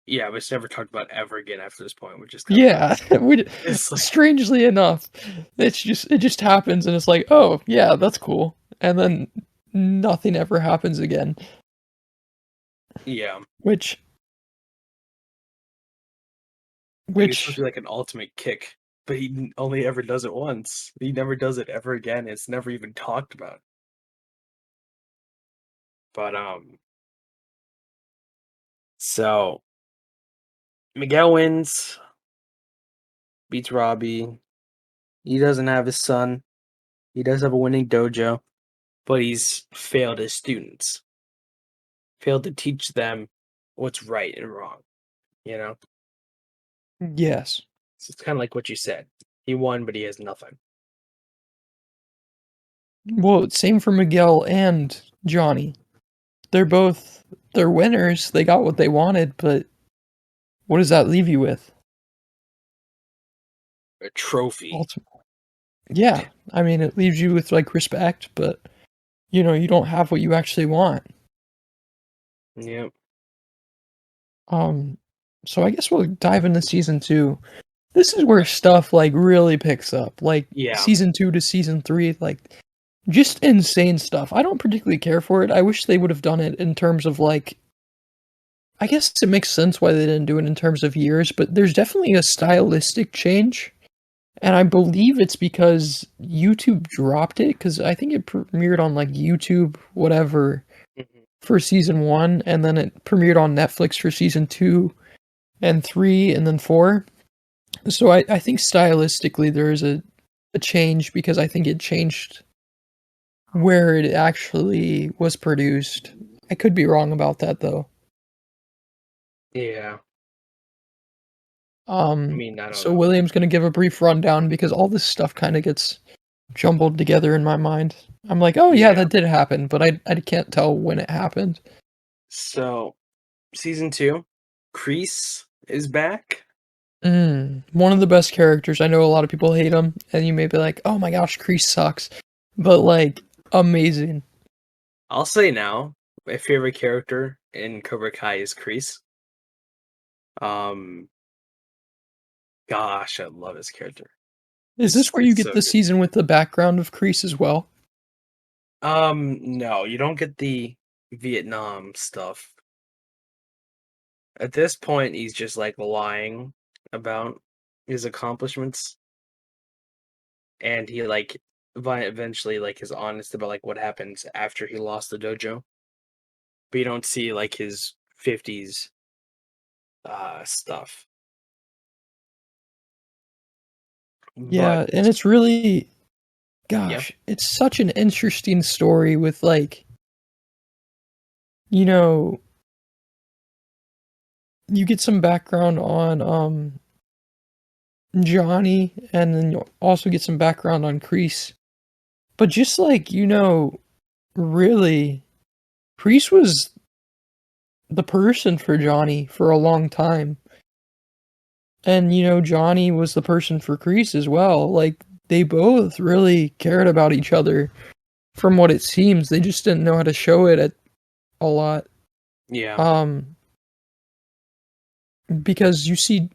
Yeah, but it's never talked about ever again after this point, which is kind of funny. Yeah, It's like, strangely enough, it just happens, and it's like, oh yeah, that's cool, and then nothing ever happens again. yeah. Which Like it's supposed which to be like an ultimate kick, but he only ever does it once. He never does it ever again. It's never even talked about. But so Miguel wins, beats Robbie. He doesn't have his son. He does have a winning dojo, but he's failed his students. Failed to teach them what's right and wrong, you know? yes, So it's kind of like what you said. He won, but he has nothing. well, same for Miguel and Johnny. They're winners. They got what they wanted, but what does that leave you with? A trophy. Ultimately, yeah, I mean, it leaves you with like respect, but you don't have what you actually want. Yep. Um, so I guess we'll dive into season two. This is where stuff like really picks up, like Yeah. season two to season three, like just insane stuff. I don't particularly care for it. I wish they would have done it in terms of like, I guess it makes sense why they didn't do it in terms of years, but there's definitely a stylistic change. And I believe it's because YouTube dropped it, because I think it premiered on like YouTube, whatever, Mhm. for season one, and then it premiered on Netflix for season two. and 3 and then 4. So I think stylistically there is a change because I think it changed where it actually was produced. I could be wrong about that though. Yeah. I mean, I don't So know. William's gonna give a brief rundown because all this stuff kind of gets jumbled together in my mind. I'm like, oh yeah, Yeah. that did happen, but I can't tell when it happened. So, season 2, Kreese is back. One of the best characters. I know a lot of people hate him, and you may be like, oh my gosh, Kreese sucks, but like amazing. I'll say now, my favorite character in Cobra Kai is Kreese. Um, gosh, I love his character. Is this where you It's get so the good. season with the background of Kreese as well? No, you don't get the Vietnam stuff. At this point, he's just like lying about his accomplishments, and he like eventually like is honest about like what happens after he lost the dojo. But you don't see like his 50s stuff. But Yeah, and it's really, yeah, gosh, it's such an interesting story with like, you know, you get some background on Johnny, and then you also get some background on Kreese. But just like, really, Kreese was the person for Johnny for a long time. And Johnny was the person for Kreese as well. Like they both really cared about each other from what it seems. They just didn't know how to show it at a lot. yeah, Um because you see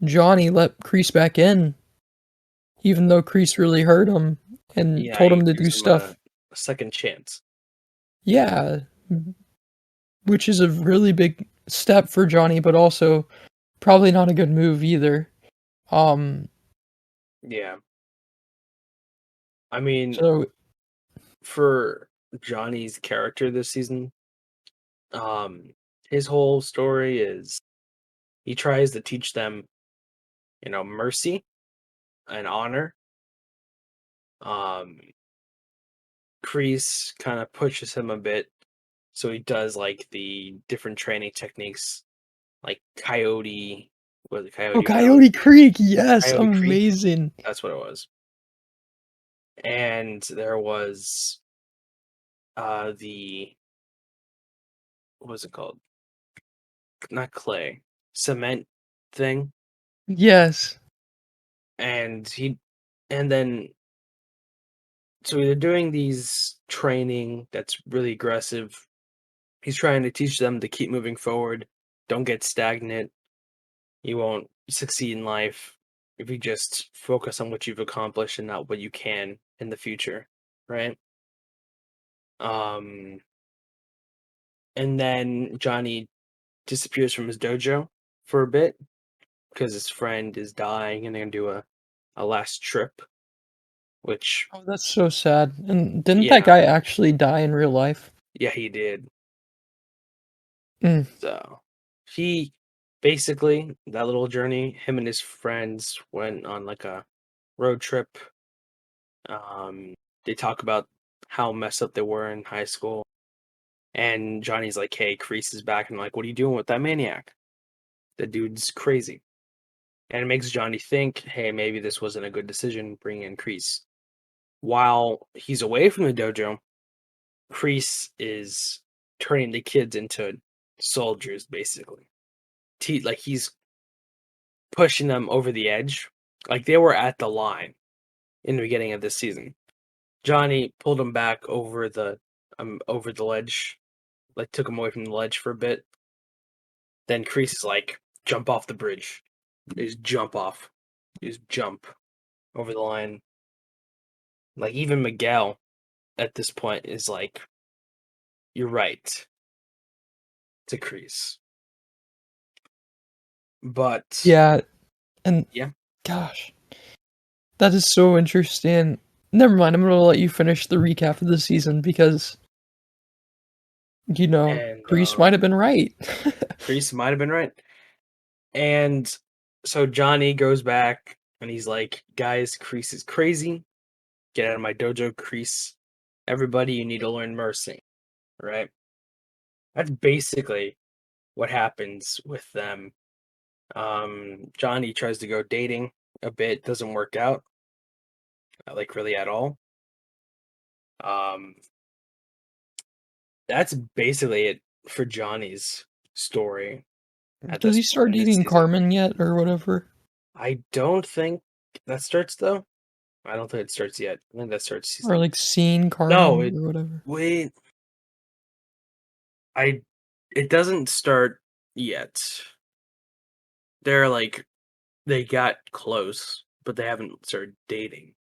Johnny let Kreese back in even though Kreese really hurt him and yeah. told He him to do gives him stuff. a second chance. Yeah, which is a really big step for Johnny, but also probably not a good move either. Um Yeah, I mean, so for Johnny's character this season, um, his whole story is he tries to teach them, mercy and honor. Um, Kreese kind of pushes him a bit, so he does like the different training techniques, like Coyote, was it Oh, Coyote Valley, Coyote Creek, yes, Coyote Creek? amazing. That's what it was. And there was the what was it called? Not clay, cement thing, Yes. and and then so they're doing these training that's really aggressive. He's trying to teach them to keep moving forward, don't get stagnant. You won't succeed in life if you just focus on what you've accomplished and not what you can in the future, right? Um, and then Johnny disappears from his dojo for a bit because his friend is dying and they're gonna do a last trip, which Oh, that's so sad. And didn't that yeah, guy actually die in real life? yeah, he did. Mm. So he basically that little journey, him and his friends went on like a road trip. Um, they talk about how messed up they were in high school, and Johnny's like, "Hey, Kreese is back," and I'm like, "What are you doing with that maniac? The dude's crazy." And it makes Johnny think, "Hey, maybe this wasn't a good decision bringing in Kreese." While he's away from the dojo, Kreese is turning the kids into soldiers, basically. Like he's pushing them over the edge. Like they were at the line in the beginning of this season. Johnny pulled him back over the ledge, like took him away from the ledge for a bit. Then Kreese is like, jump off the bridge. They just jump off. They just jump over the line. Like even Miguel at this point is like, you're right to Kreese. But Yeah, and yeah, gosh, that is so interesting. Never mind, I'm gonna let you finish the recap of the season because, and Grease might have been right. Kreese might have been right. And so Johnny goes back and he's like, guys, Kreese is crazy. Get out of my dojo, Kreese. Everybody, you need to learn mercy, right? That's basically what happens with them. Johnny tries to go dating a bit, doesn't work out, like really at all. Um, that's basically it for Johnny's story at Does this he point start in this dating season. Carmen yet, or whatever? I don't think that starts though. I don't think it starts yet. I think that starts Or season. like seen No, Carmen it or whatever? wait. I it doesn't start yet. They're like they got close, but they haven't started dating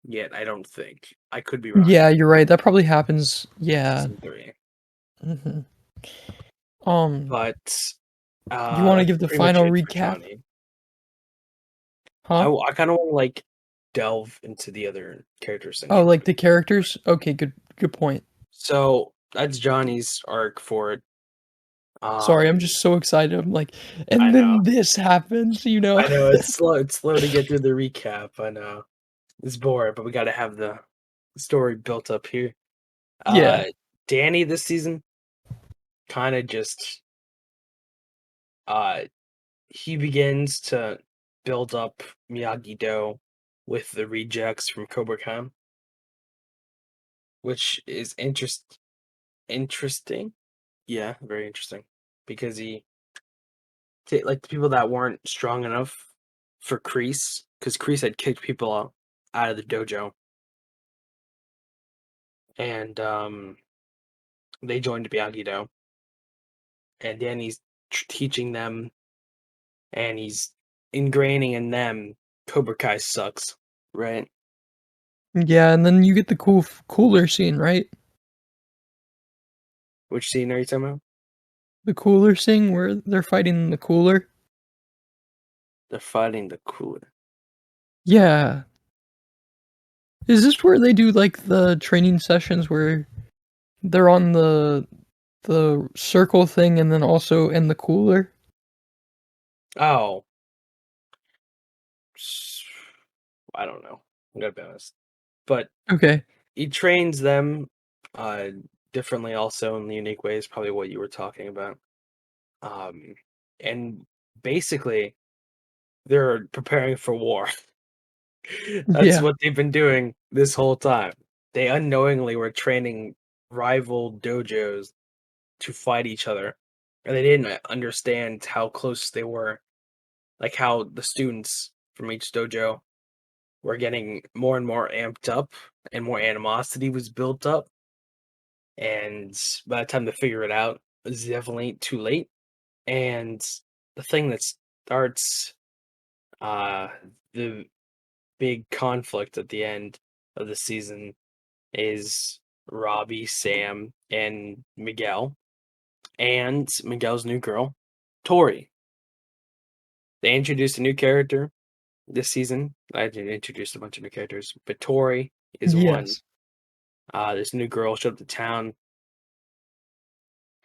yet. I don't think. I could be wrong. Yeah, you're right. That probably happens. Yeah. Season 3, hmm Um, but you want to that's give the pretty much final it for recap? Johnny. Huh? I kind of want to like delve into the other characters Oh, like centrally. the characters? Okay, good point. So that's Johnny's arc for it. Sorry, I'm Um, just so excited. I'm like, I and know, then this happens, you know? I know it's slow. It's slow to get through the recap. I know it's boring, but we got to have the story built up here. Yeah. Uh, Danny this season kind of just uh he begins to build up Miyagi-Do with the rejects from Cobra Kai, which is interesting. Yeah, very interesting because like the people that weren't strong enough for Kreese, because Kreese had kicked people out of the dojo, and they joined Miyagi-Do, and Danny's teaching them, and he's ingraining in them Cobra Kai sucks, right? Yeah, and then you get the cooler scene, right? Which scene are you talking about? The cooler scene where they're fighting in the cooler. They're fighting the cooler. Yeah. Is this where they do like the training sessions where they're on the circle thing and then also in the cooler? Oh, I don't know. I gotta be honest, but Okay. he trains them uh differently, also in unique ways. Probably what you were talking about. Um, and basically, they're preparing for war. That's Yeah. what they've been doing this whole time. They unknowingly were training rival dojos to fight each other, and they didn't understand how close they were. Like how the students from each dojo were getting more and more amped up, and more animosity was built up. And by the time they figure it out, it's definitely too late. And the thing that starts uh, the big conflict at the end of the season is Robbie, Sam, and Miguel, and Miguel's new girl, Tori. They introduced a new character this season. I did introduce a bunch of new characters, but Tori is one. Yes. This new girl showed up to town.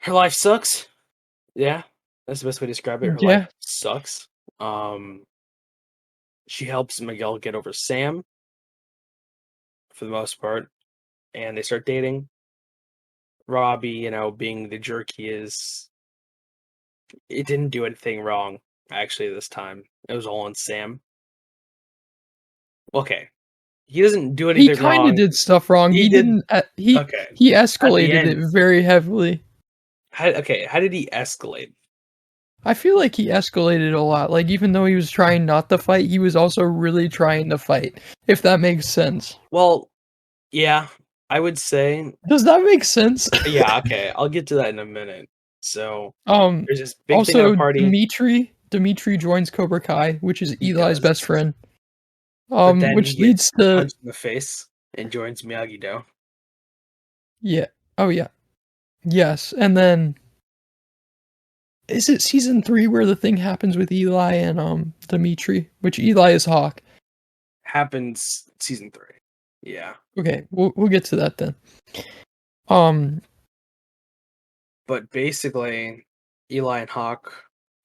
Her life sucks. Yeah, that's the best way to describe it. Her life Yeah. sucks. Um, she helps Miguel get over Sam for the most part, and they start dating. Robbie, being the jerk he is, it didn't do anything wrong, actually, this time. It was all on Sam. Okay, he doesn't do He anything kind of wrong. did stuff wrong. He He did didn't he okay. he At the escalated it end, very heavily. how did he escalate? I feel like he escalated a lot. Like even though he was trying not to fight, he was also really trying to fight. If that makes sense. Well, yeah, I would say, Does that make sense? yeah, okay, I'll get to that in a minute. So, um there's this big thing at a Also party. Dimitri joins Cobra Kai, which is He Eli's best does, friend. but then he Which gets leads to punched in the face and joins Miyagi-Do. yeah. Oh yeah. Yes. And then is it season 3 where the thing happens with Eli and Dimitri, which Eli is Hawk. Happens season 3. Yeah. Okay, we'll get to that then. Um But basically, Eli and Hawk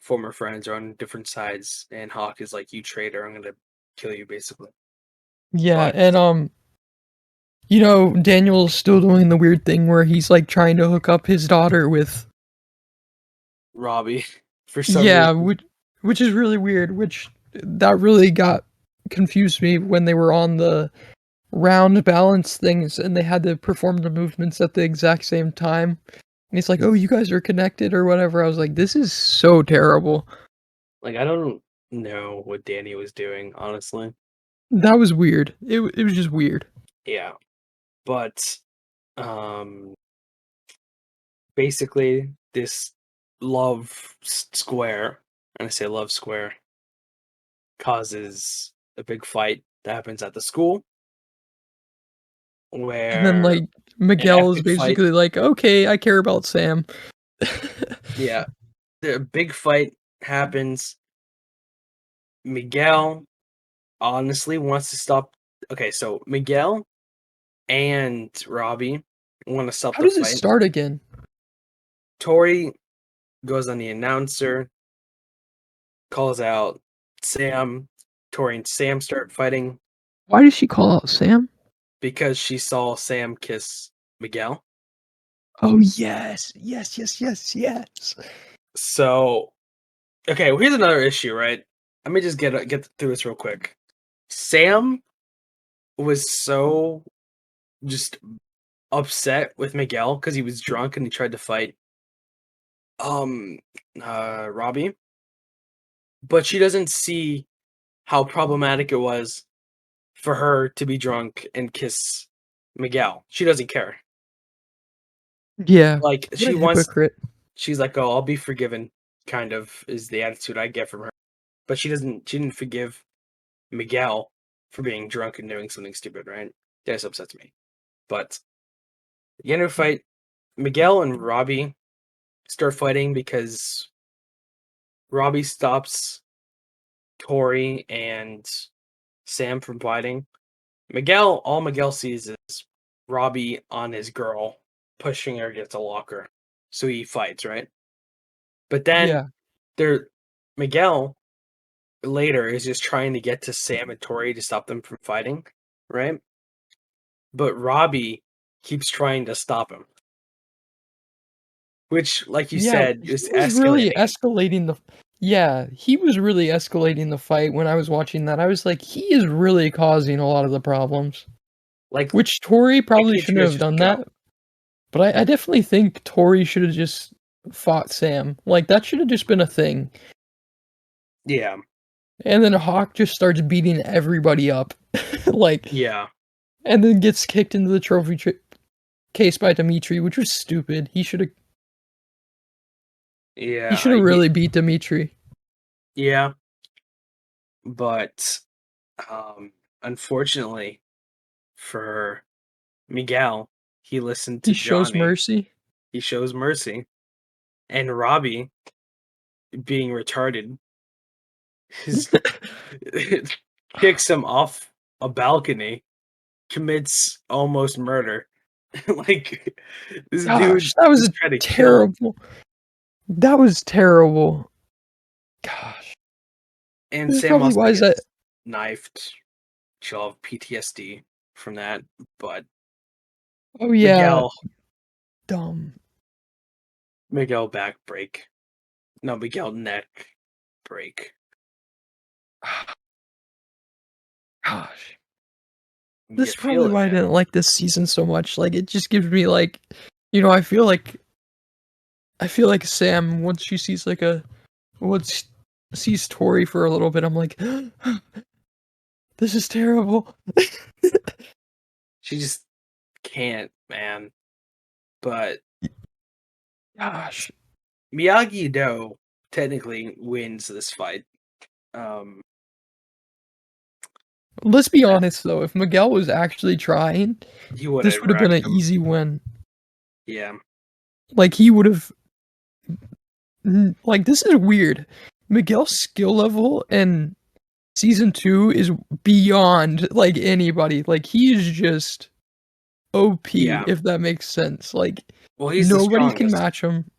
former friends are on different sides, and Hawk is like, "You traitor! I'm gonna kill you," basically. Yeah, But and Daniel's still doing the weird thing where he's like trying to hook up his daughter with Robbie, for some yeah, reason, which is really weird, which that really got confused me when they were on the round balance things and they had to perform the movements at the exact same time. And he's like, "Oh, you guys are connected or whatever." I was like, "This is so terrible." like I don't know what Danny was doing, honestly. That was weird. It was just weird. Yeah, but um, basically this square, and I say love square, causes a big fight that happens at the school And then where like an Miguel is epic fight. basically like, "Okay, I care about Sam." Yeah, the big fight happens. Miguel honestly wants to stop. Okay, so Miguel and Robbie want to stop How the does it fight. start again? Tori goes on the announcer, calls out Sam. Tori and Sam start fighting Why did she call out Sam? because she saw Sam kiss Miguel. Oh yes, yes, yes, yes, yes. So, okay, well, here's another issue, right? Let me just get through this real quick. Sam was so just upset with Miguel because he was drunk and he tried to fight um Robbie, but she doesn't see how problematic it was for her to be drunk and kiss Miguel. She doesn't care. Yeah. Like What a hypocrite. she's like, "Oh, I'll be forgiven," kind of is the attitude I get from her. But she didn't forgive Miguel for being drunk and doing something stupid, right? That just upsets me. But the end of the fight, Miguel and Robbie start fighting because Robbie stops Tori and Sam from fighting. All Miguel sees is Robbie on his girl, pushing her against a locker. So he fights, right? But then Yeah. there Miguel later is just trying to get to Sam and Tori to stop them from fighting, right? But Robbie keeps trying to stop him. Which, like you Yeah, said, he is was really escalating. escalating the yeah, he was really escalating the fight when I was watching that. I was like, he is really causing a lot of the problems. Like, Which Tori why probably can't you shouldn't guys have just done go? that, but I definitely think Tori should have just fought Sam. Like that should have just been a thing. Yeah, And then Hawk just starts beating everybody up. like yeah, and then gets kicked into the case by Dimitri, which was stupid. He yeah, should have really beat Dimitri. yeah. But um, unfortunately for Miguel, he listened He to shows Johnny. mercy. He shows mercy, and Robbie, being retarded, his kicks him off a balcony, commits almost murder. Like this dude Gosh, that was just tried to kill him. terrible. That was terrible. Gosh. And This is Sam probably also why is that gets knifed. She'll have PTSD from that. But oh yeah, Miguel, dumb. Miguel back break. No, Miguel neck break. Gosh. This You is feel probably it, why I man. didn't like this season so much. Like it just gives me like I feel like Sam once she sees like a once sees Tori for a little bit, I'm like this is terrible. She just can't, man. But Gosh. Miyagi Do technically wins this fight. Um, Let's be honest though, if Miguel was actually trying, he would this have would have been wrecked an him. easy win. Yeah, Like he would have like this is weird. Miguel's skill level in season 2 is beyond like anybody. Like he is just OP yeah. if that makes sense. Like Well, he's the nobody can strongest. match him.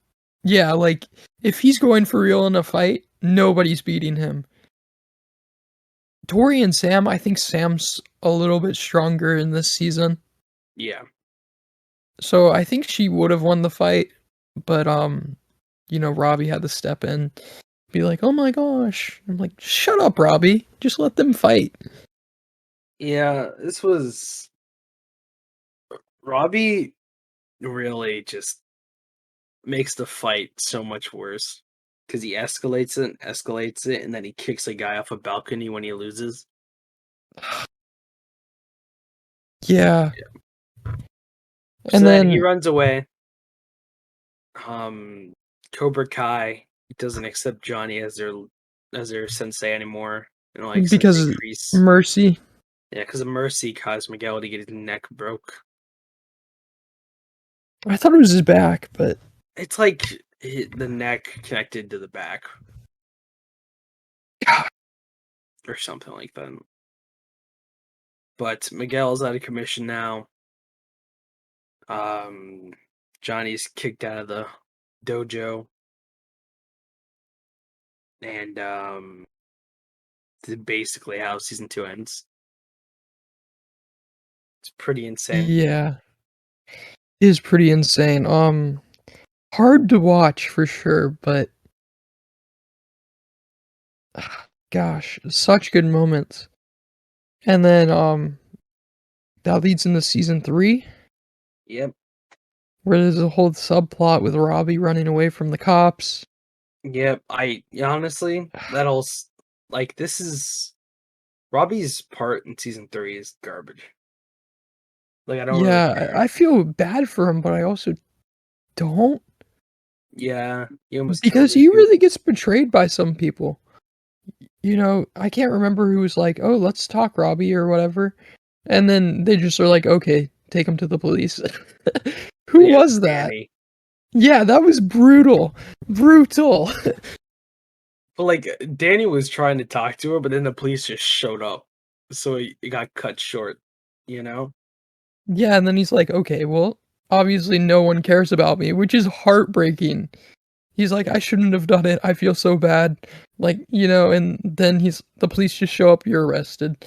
Yeah, like If he's going for real in a fight, nobody's beating him. Tori and Sam, I think Sam's a little bit stronger in this season. Yeah. So I think she would have won the fight, but Robbie had to step in, be like, "Oh my gosh." I'm like, "Shut up, Robbie. Just let them fight." Yeah, this was Robbie really just makes the fight so much worse because he escalates it, and then he kicks a guy off a balcony when he loses. Yeah. So And then he then runs away. Um, Cobra Kai doesn't accept Johnny as their sensei anymore, and like Sensei because Kreese. Mercy, Yeah, because of Mercy caused Miguel to get his neck broke. I thought it was his back, but It's like the neck connected to the back or something like that. But Miguel's out of commission now. Johnny's kicked out of the dojo, and this is basically how season 2 ends. It's pretty insane. yeah, it is pretty insane. Hard to watch for sure, but gosh, such good moments. And then that leads into season 3, Yep, where there's a whole subplot with Robbie running away from the cops. yep. I honestly, like this is Robbie's part in season 3 is garbage. Like I don't really Yeah, care. I feel bad for him, but I also don't, Yeah, he almost killed because this he dude. really gets betrayed by some people. I can't remember who was like, "Oh, let's talk, Robbie," or whatever. And then they just are like, "Okay, take him to the police." Who Yeah, was that? Danny. Yeah, that was brutal. Brutal. But like Danny was trying to talk to her, but then the police just showed up, so it got cut short. You know? Yeah, and then he's like, "Okay, well, obviously no one cares about me," which is heartbreaking. He's like, "I shouldn't have done it. I feel so bad." And then the police just show up, "You're arrested."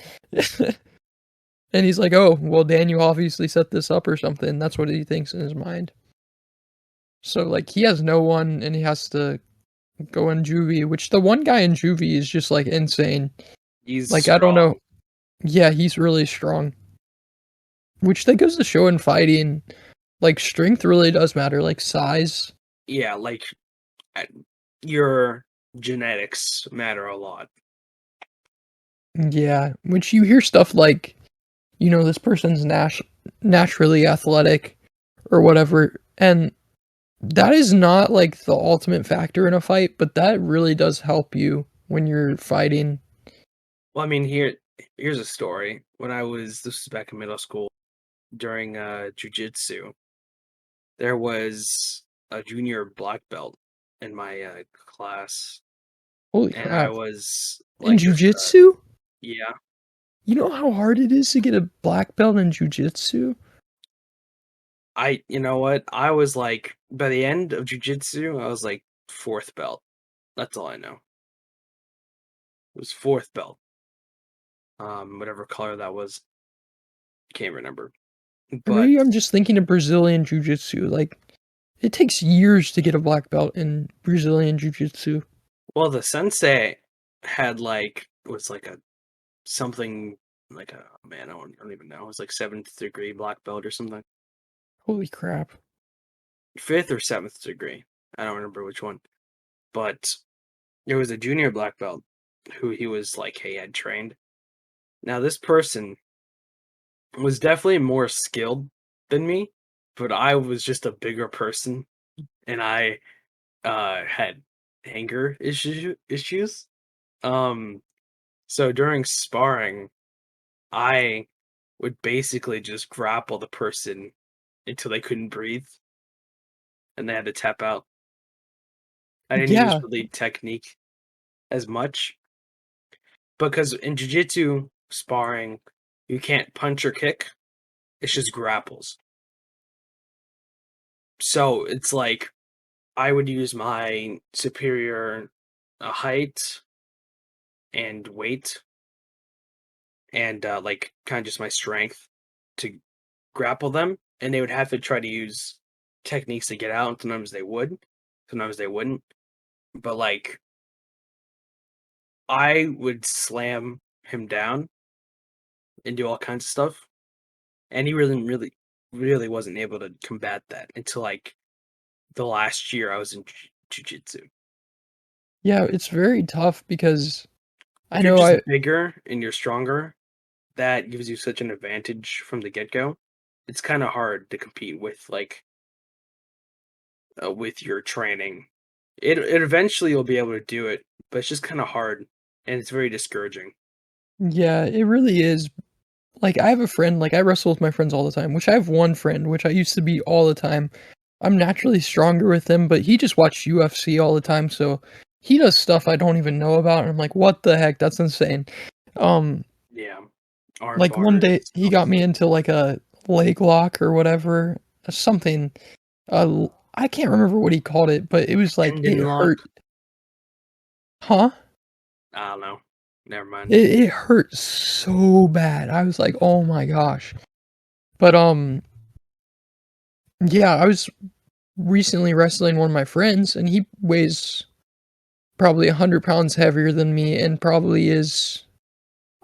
And he's like, "Oh, well, Daniel obviously set this up or something." That's what he thinks in his mind. So like he has no one and he has to go in juvie, which the one guy in juvie is just like insane. He's Like I don't know. strong. Yeah, he's really strong. Which that goes to show in fighting, like strength really does matter, like size. Yeah, like uh, your genetics matter a lot. Yeah, which you hear stuff like, this person's naturally athletic or whatever, and that is not like the ultimate factor in a fight, but that really does help you when you're fighting. Well, I mean, here's a story. This was back in middle school during jujitsu. There was a junior black belt in my class, Holy and I crap. was In like, jujitsu? yeah, You know how hard it is to get a black belt in jujitsu? you know what? I was like, by the end of jujitsu, I was like fourth belt. That's all I know. It was fourth belt. Whatever color that was, can't remember. Or But maybe I'm just thinking of Brazilian jiu-jitsu. Like, it takes years to get a black belt in Brazilian jiu-jitsu. well, the sensei had was like a something like a man. I don't even know. It was like 7th degree black belt or something. Holy crap. 5th or 7th degree. I don't remember which one. But there was a junior black belt who he was like he had trained. Now this person was definitely more skilled than me, but I was just a bigger person, and I had anger issues. Um, so during sparring, I would basically just grapple the person until they couldn't breathe and they had to tap out. I didn't use Yeah, really technique as much because in jiu-jitsu sparring, you can't punch or kick. It's just grapples. So it's like I would use my superior height and weight and like kind of just my strength to grapple them, and they would have to try to use techniques to get out. And sometimes they would, sometimes they wouldn't. But like I would slam him down and do all kinds of stuff, and he really wasn't able to combat that until like the last year I was in jujitsu. Yeah, it's very tough because I If you're know just I bigger and you're stronger, that gives you such an advantage from the get go. It's kind of hard to compete with your training. It eventually you'll be able to do it, but it's just kind of hard and it's very discouraging. yeah, it really is. Like I have a friend, like I wrestle with my friends all the time, which I have one friend, which I used to be all the time. I'm naturally stronger with him, but he just watched UFC all the time, so he does stuff I don't even know about, and I'm like, what the heck? That's insane. Um, Yeah, arm like one bars day and he stuff. got me into like a leg lock or whatever, something. I can't remember what he called it, but it was like Tendon it hurt. lock. Huh? I don't know. Never mind. It hurt so bad. I was like, oh my gosh. But yeah, I was recently wrestling one of my friends, and he weighs probably 100 pounds heavier than me, and probably is.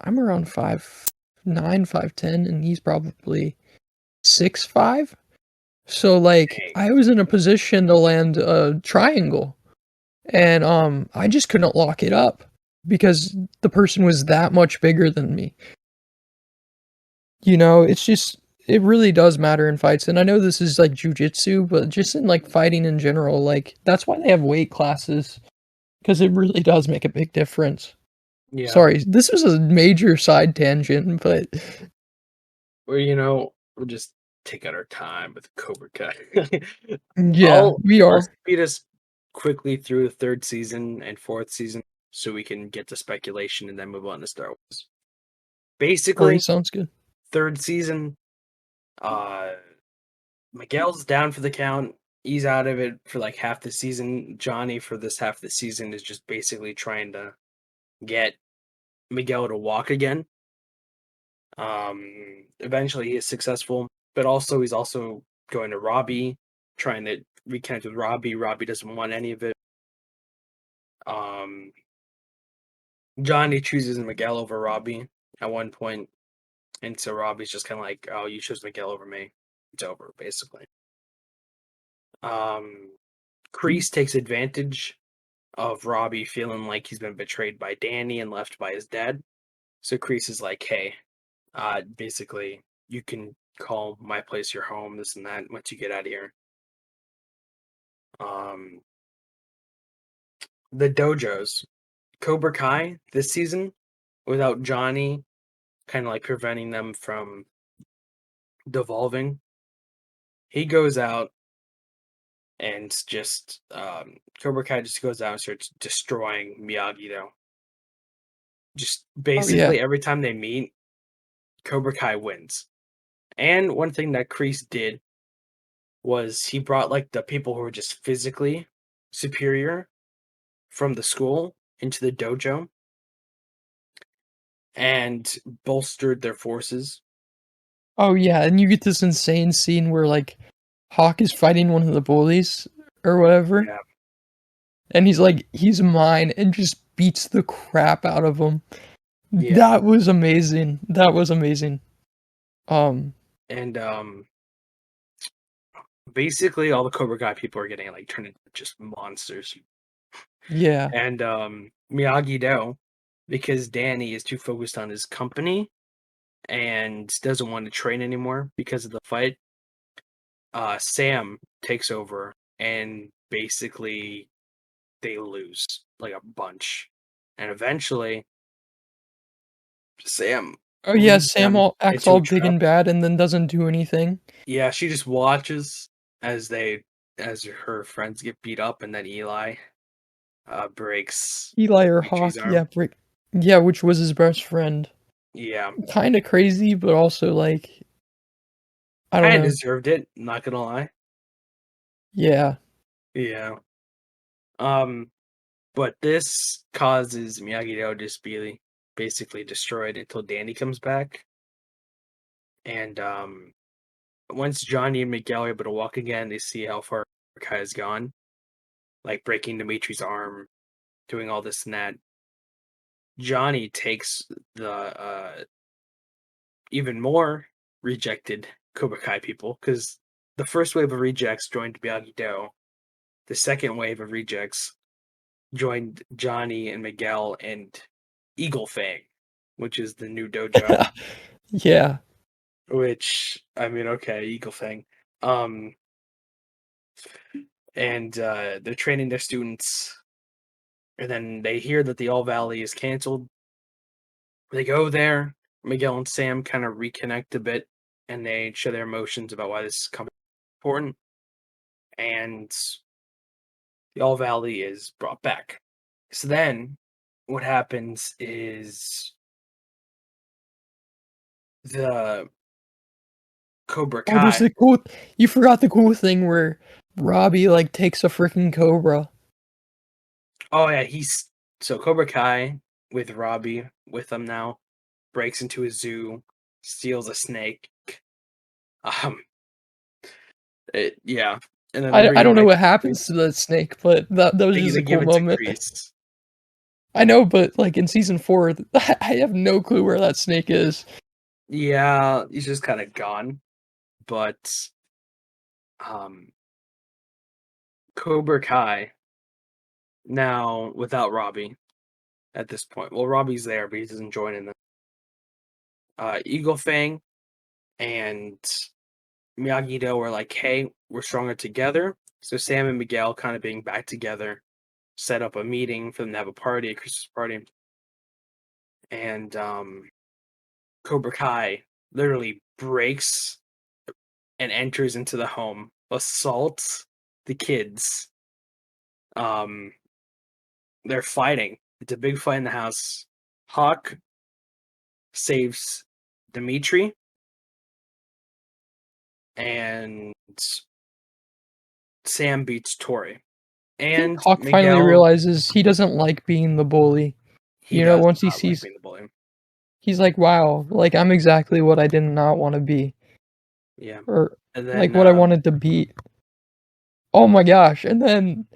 I'm around 5'9", 5'10", and he's probably 6'5". So like, Dang. I was in a position to land a triangle, and I just couldn't lock it up because the person was that much bigger than me. You know, it's just it really does matter in fights, and I know this is like jujitsu, but just in like fighting in general, like that's why they have weight classes because it really does make a big difference. Yeah. Sorry, this was a major side tangent, but Or we'll just take out our time with Cobra Kai. yeah, I'll we I'll are. speed us quickly through the third season and fourth season so we can get to speculation and then move on to Star Wars. Alright, Basically, sounds good. third season, uh Miguel's down for the count. He's out of it for like half the season. Johnny for this half of the season is just basically trying to get Miguel to walk again. Eventually he is successful, but also he's also going to Robbie, trying to reconnect with Robbie. Robbie doesn't want any of it. Um, Johnny chooses Miguel over Robbie at one point, and so Robbie's just kind of like, "Oh, you chose Miguel over me. It's over, basically." Um, Kreese takes advantage of Robbie feeling like he's been betrayed by Danny and left by his dad. So Kreese is like, "Hey, basically, you can call my place your home, this and that, once you get out of here." Um, the dojos, Cobra Kai this season, without Johnny kind of like preventing them from devolving, he goes out and just Cobra Kai just goes out and starts destroying Miyagi Do. Just Oh, yeah. basically every time they meet, Cobra Kai wins. And one thing that Kreese did was he brought like the people who were just physically superior from the school into the dojo and bolstered their forces. Oh, yeah, and you get this insane scene where, like, Hawk is fighting one of the bullies or whatever, Yeah, and he's like, "He's mine," and just beats the crap out of him. yeah, That was amazing. That was amazing. Um, and basically all the Cobra Kai people are getting like turned into just monsters. yeah. And Miyagi Do, because Danny is too focused on his company and doesn't want to train anymore because of the fight, Sam takes over and basically they lose like a bunch. And eventually Sam Oh, yeah, leads Sam them all acts into all a big trap. and bad and then doesn't do anything. Yeah, she just watches as as her friends get beat up, and then Eli breaks Eli or Ichi's Hawk, yeah, arm. break yeah, which was his best friend. Yeah, Kinda crazy, but also, like, I don't kind of know. deserved it. Not gonna lie. Yeah. Yeah. But this causes Miyagi-Do to just be basically destroyed until Danny comes back. And once Johnny and Miguel are able to walk again, they see how far Kai has gone, like breaking Dimitri's arm, doing all this and that. Johnny takes the even more rejected Cobra Kai people, because the first wave of rejects joined Miyagi-Do. The second wave of rejects joined Johnny and Miguel and Eagle Fang, which is the new dojo. Yeah. Which, I mean, okay, Eagle Fang. Um, and they're training their students, and then they hear that the All Valley is canceled. They go there. Miguel and Sam kind of reconnect a bit, and they show their emotions about why this company is important. And the All Valley is brought back. So then, what happens is the Cobra Oh, there's Kai. the you forgot the cool thing where Robbie like takes a freaking cobra. Oh yeah, so Cobra Kai with Robbie with them now breaks into a zoo, steals a snake. Um, yeah, and then they bring I him don't know back what to happens to the snake, but that was just they a give cool it to moment. Kreese. I know, but like in season 4, I have no clue where that snake is. Yeah, he's just kind of gone. But um, Cobra Kai now without Robbie at this point. Well, Robbie's there, but he doesn't join in them. Eagle Fang and Miyagi-Do are like, hey, we're stronger together. So Sam and Miguel, kind of being back together, set up a meeting for them to have a party, a Christmas party. And Cobra Kai literally breaks and enters into the home, assaults the kids. Um, they're fighting. It's a big fight in the house. Hawk saves Dimitri, and Sam beats Tori. I think And Hawk finally Miguel, realizes he doesn't like being the bully. he You know, does once he not like sees, being the bully. he's like, wow, like I'm exactly what I did not want to be, Yeah. or And like then what I wanted to be. Oh my gosh. And then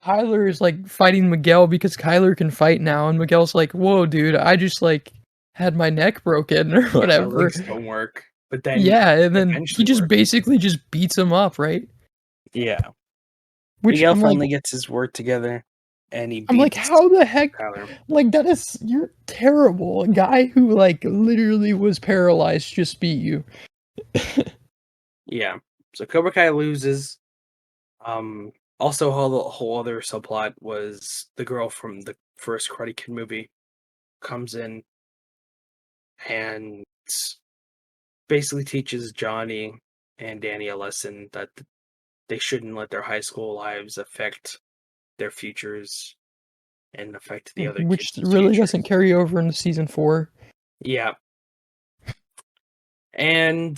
Kyler is like fighting Miguel because Kyler can fight now. And Miguel's like, whoa, dude, I just like had my neck broken or yeah, my whatever. legs don't work. But then Yeah. And they then he eventually just work. basically just beats him up, right? Yeah. Which Miguel finally gets his work together, and he I'm like, beats how the heck? Tyler. Like, that is, you're terrible. A guy who like literally was paralyzed just beat you. Yeah. So Cobra Kai loses. Also, whole other subplot was the girl from the first Karate Kid movie comes in and basically teaches Johnny and Danny a lesson that they shouldn't let their high school lives affect their futures and affect the other Which kids' really futures. doesn't carry over into season 4. Yeah. And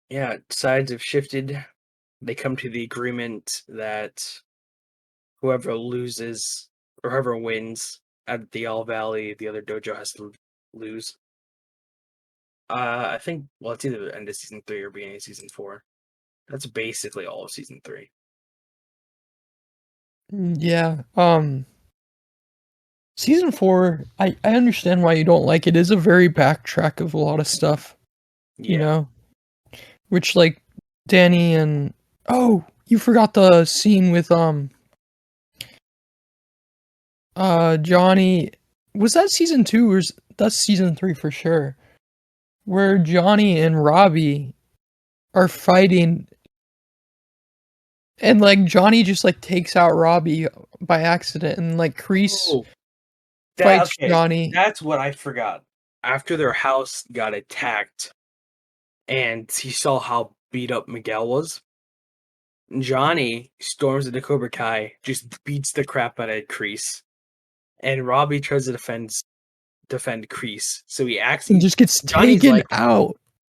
yeah, sides have shifted. They come to the agreement that whoever loses or whoever wins at the All Valley, the other dojo has to lose. I think, well, it's either the end of season 3 or beginning of season 4. That's basically all of season 3. Yeah. Season 4, I understand why you don't like it. It is a very backtrack of a lot of stuff, you Yeah. know? Which like Danny and oh, you forgot the scene with Johnny. Was that season 2 or that's season 3 for sure? Where Johnny and Robbie are fighting and like Johnny just like takes out Robbie by accident and like Kreese Oh, fights okay. Johnny. That's what I forgot. After their house got attacked and he saw how beat up Miguel was, Johnny storms into Cobra Kai, just beats the crap out of Kreese, and Robbie tries to defend Kreese. So he And actually just gets Johnny's taken like out.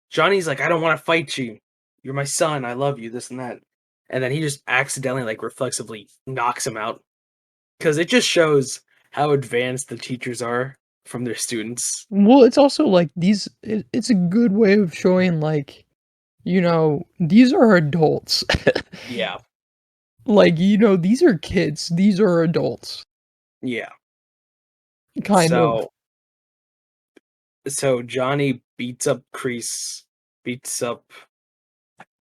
Johnny's like, I don't want to fight you. You're my son. I love you. This and that. and then he just accidentally, like, reflexively knocks him out. Because it just shows how advanced the teachers are from their students. Well, it's also like it's a good way of showing like, these are adults. Yeah. Like, these are kids, these are adults, Yeah. kind of. So Johnny beats up Kreese, beats up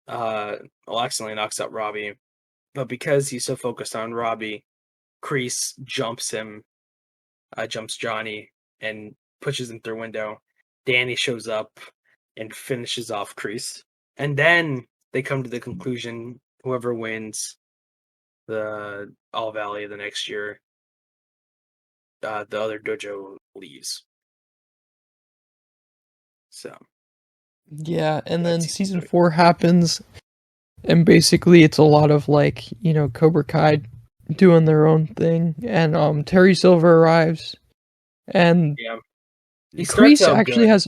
well, accidentally knocks out Robbie. But because he's so focused on Robbie, Kreese jumps Johnny and pushes him through a window. Danny shows up and finishes off Kreese. And then they come to the conclusion whoever wins the All Valley the next year, the other dojo leaves. So Yeah, and then that's season 4 happens, and basically it's a lot of like, Cobra Kai doing their own thing, and Terry Silver arrives, and yeah. He starts out good.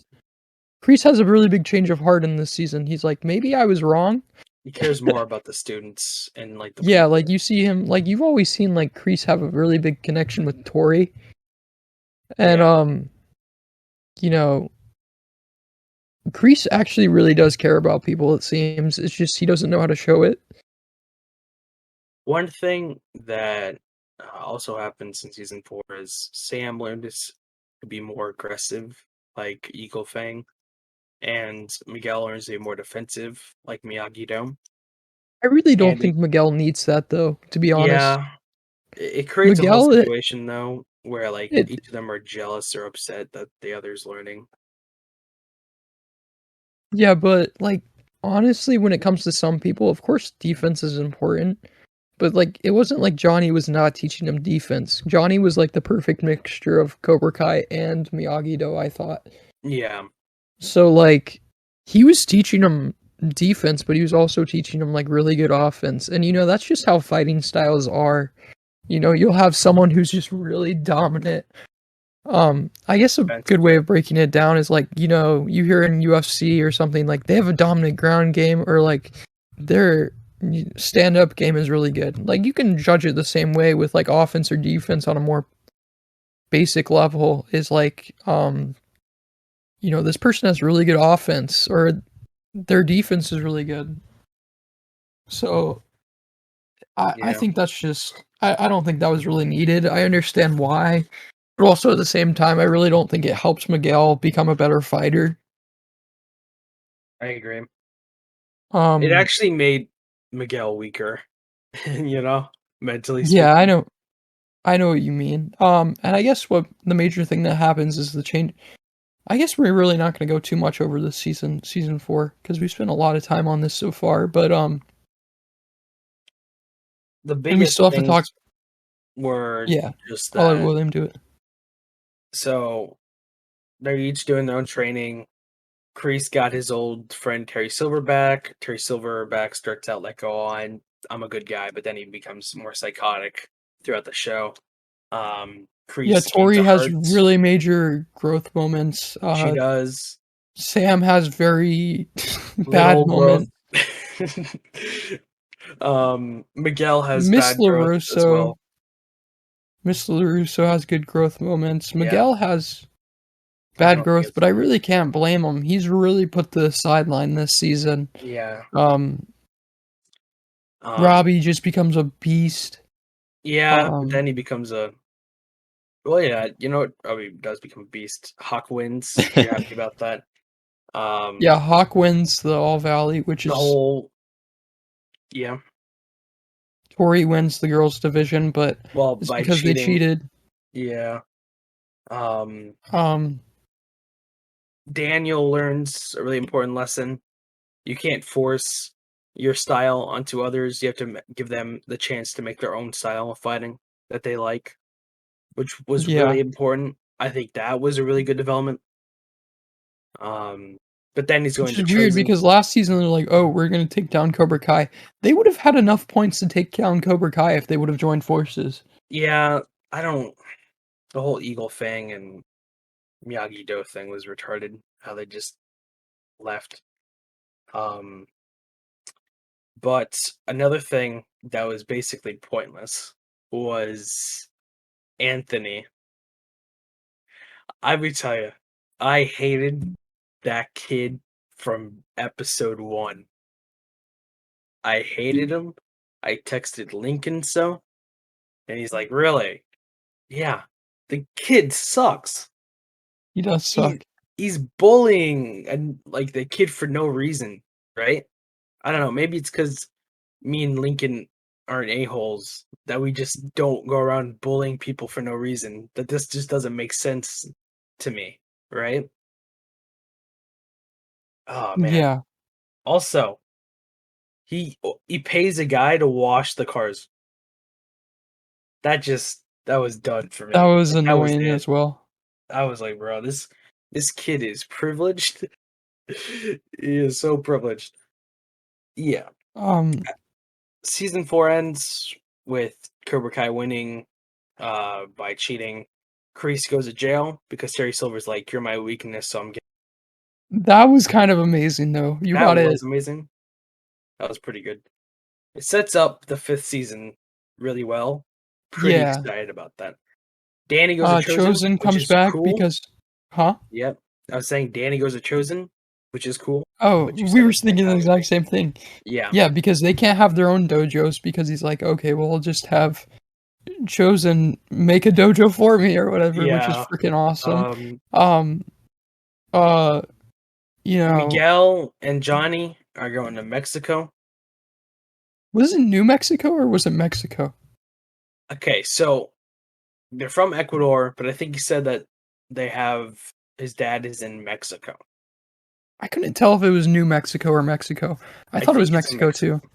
Kreese has a really big change of heart in this season. He's like, maybe I was wrong. He cares more about the students and like the Yeah, people. like you see him, like you've always seen like Kreese have a really big connection with Tori, and Yeah. you know, Kreese actually really does care about people. It seems it's just he doesn't know how to show it. One thing that also happens in season 4 is Sam learned to be more aggressive, like Eagle Fang, and Miguel learns to be more defensive, like Miyagi Do. I really don't And think Miguel needs that though, to be honest. yeah, it creates a whole Miguel, situation though where like it each of them are jealous or upset that the other's learning. yeah, but like honestly, when it comes to some people, of course defense is important. But like it wasn't like Johnny was not teaching him defense. Johnny was like the perfect mixture of Cobra Kai and Miyagi-Do, I thought. Yeah, So like he was teaching him defense, but he was also teaching him like really good offense. And that's just how fighting styles are. You'll have someone who's just really dominant. I guess a good way defensively. of breaking it down is like, you hear in UFC or something like they have a dominant ground game or like their stand-up game is really good. Like you can judge it the same way with like offense or defense on a more basic level is like this person has really good offense or their defense is really good. So I Yeah, think that's just I don't think that was really needed. I understand why. But also at the same time, I really don't think it helps Miguel become a better fighter. I agree. It Um actually made Miguel weaker, mentally yeah, I speaking. know I know what you mean. And I guess what the major thing that happens is the change. I guess we're really not going to go too much over this season 4, because we spent a lot of time on this so far. But The and we biggest still have to talk. things were Yeah, just I'll let that. William do it. So they're each doing their own training. Kreese got his old friend Terry Silverback. Terry Silverback starts out like, "Oh, I'm a good guy," but then he becomes more psychotic throughout the show. Yeah, Kreese gains Tori a has heart. really major growth moments. She does Sam has very bad little growth. moment. Miguel has Miss bad growth as LaRusso, well. Miss LaRusso has good growth moments. Yeah, Miguel has I bad don't think growth, it's but I really can't blame him. He's really put the sideline this season. yeah. Um, Um, Robbie just becomes a beast. yeah, but Um, then he becomes a well, yeah, you know what? Oh, he does become a beast. Hawk wins. You're happy about that. Um, yeah, Hawk wins the All Valley, which the is whole yeah. Tori wins the girls division, but Well, it's by because they cheating, cheated. yeah. Um, Um, Daniel learns a really important lesson. You can't force your style onto others. You have to give them the chance to make their own style of fighting that they like, which was yeah, really important. I think that was a really good development. Um, but then he's going which to is weird chosen. because last season they're like, "Oh, we're gonna take down Cobra Kai." They would have had enough points to take down Cobra Kai if they would have joined forces. Yeah, I don't. The whole Eagle Fang and Miyagi Do thing was retarded. How they just left. Um, But another thing that was basically pointless was Anthony. I will tell you, I hated that kid from episode 1. I hated him. I texted Lincoln so, and he's like, "Really? Yeah, the kid sucks. He does He suck. he's bullying and like the kid for no reason, right? I don't know. Maybe it's because me and Lincoln aren't a-holes that we just don't go around bullying people for no reason. That this just doesn't make sense to me, right? Oh man. Yeah, Also, he pays a guy to wash the cars. That was done for that me. was Like, that was annoying it. as well. I was like, bro, this kid is privileged. He is so privileged. Yeah. Um, Season 4 ends with Cobra Kai winning by cheating. Kreese goes to jail because Terry Silver's like, "You're my weakness," so I'm getting. that was kind of amazing though. You That got it. was amazing. That was pretty good. It sets up the 5th season really well. Pretty Yeah. excited about that. Danny goes to Chosen, Chosen which comes is back cool. because, huh? Yep. I was saying Danny goes to Chosen, which is cool. Oh, But you we said were it the same thinking the time as exact me. same thing. Yeah. Yeah, because they can't have their own dojos because he's like, okay, well, I'll just have Chosen make a dojo for me or whatever, which is Yeah. freaking awesome. Um, Um, uh, you know, Miguel and Johnny are going to Mexico. was it New Mexico or was it Mexico? Okay, so they're from Ecuador, but I think he said that they have his dad is in Mexico. I couldn't tell if it was New Mexico or Mexico. I I thought it think was it's in Mexico Mexico. too.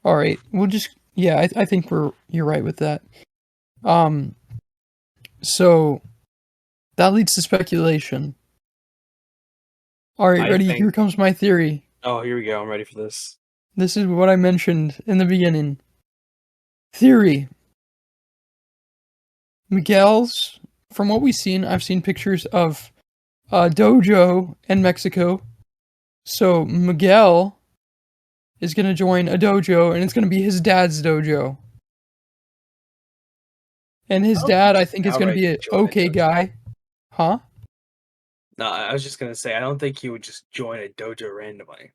All right, we'll just yeah, I think you're right with that. Um, so that leads to speculation. All right, I ready? think. Here comes my theory. Oh, here we go. I'm ready for this. This is what I mentioned in the beginning. Theory. Miguel's, from what we've seen, I've seen pictures of dojo in Mexico. So Miguel is going to join a dojo, and it's going to be his dad's dojo. And I his don't think dad, I he's think, is going to outright be an join a okay dojo. guy. Huh? No, I was just gonna say I don't think he would just join a dojo randomly.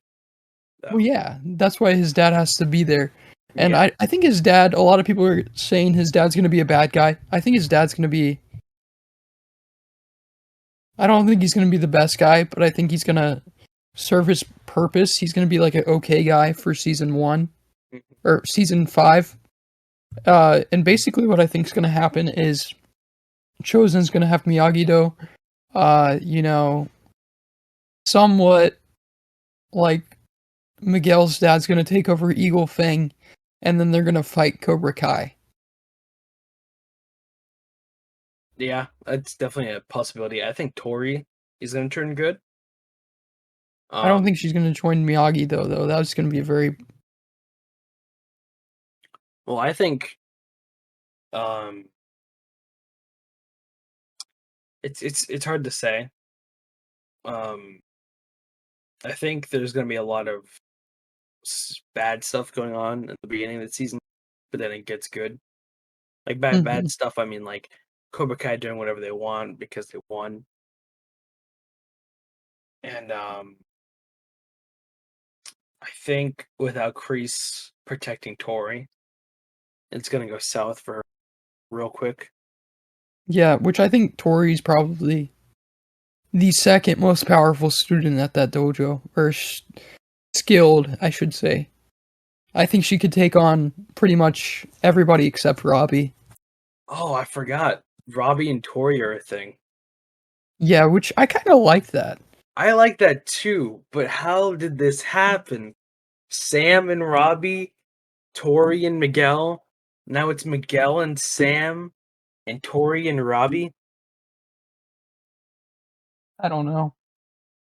Well, Though. yeah, that's why his dad has to be there. And Yeah. I think his dad, a lot of people are saying his dad's going to be a bad guy. I think his dad's going to be. I don't think he's going to be the best guy, but I think he's going to serve his purpose. He's going to be like an okay guy for season 1 Mhm. or season 5. And basically, what I think is going to happen is Chosen's going to have Miyagi-Do, somewhat like Miguel's dad's going to take over Eagle Fang, and then they're going to fight Cobra Kai. Yeah, that's definitely a possibility. I think Tori is gonna turn good. I don't Um, think she's going to join Miyagi though. That's going to be a very well, I think um, it's hard to say. Um, I think there's gonna be a lot of bad stuff going on at the beginning of the season, but then it gets good. Like bad Mhm. stuff. I mean, like Cobra Kai doing whatever they want because they won, and I think without Kreese protecting Tori, it's gonna go south for her real quick. Yeah, which I think Tori's probably the second most powerful student at that dojo, or skilled, I should say. I think she could take on pretty much everybody except Robbie. Oh, I forgot. Robbie and Tori are a thing. Yeah, which I kind of like that. I like that too, but how did this happen? Sam and Robbie, Tori and Miguel. Now it's Miguel and Sam and Tori and Robbie. I don't know.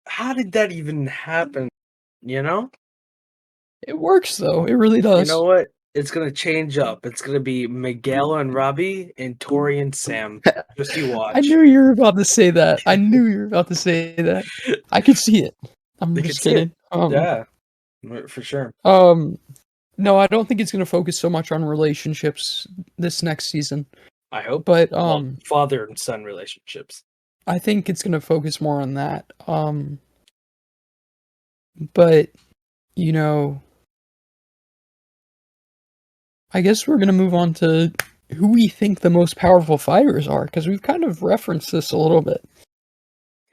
How did that even happen? You know? It works though. It really You know does. what? It's gonna change up. It's gonna be Miguel and Robbie and Tori and Sam. Just you I watch. knew you were about to say that. I knew you were about to say that. I could see it. I'm They could just see it. kidding. Yeah. For sure. No, I don't think it's gonna focus so much on relationships this next season. I hope. But Well, father and son relationships. I think it's gonna focus more on that. But you know, I guess we're gonna move on to who we think the most powerful fighters are, because we've kind of referenced this a little bit.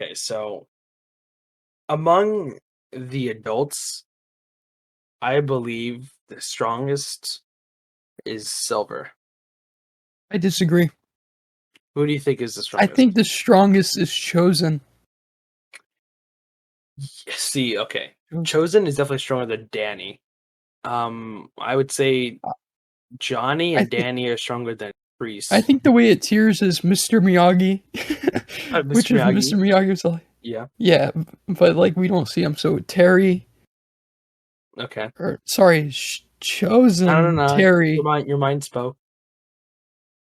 Okay, so among the adults, I believe the strongest is Silver. I disagree. Who do you think is the I strongest? think the strongest is Chosen. See, okay. Chosen is definitely stronger than Danny. I would say Johnny I and think Danny are stronger than I Priest. think the way it tiers is Mr. Miyagi, which Mr. is Mr. Miyagi. Miyagi's like, Yeah. yeah, but like we don't see him. So Terry, Okay. or sorry, I don't Chosen know. Terry. Your mind spoke.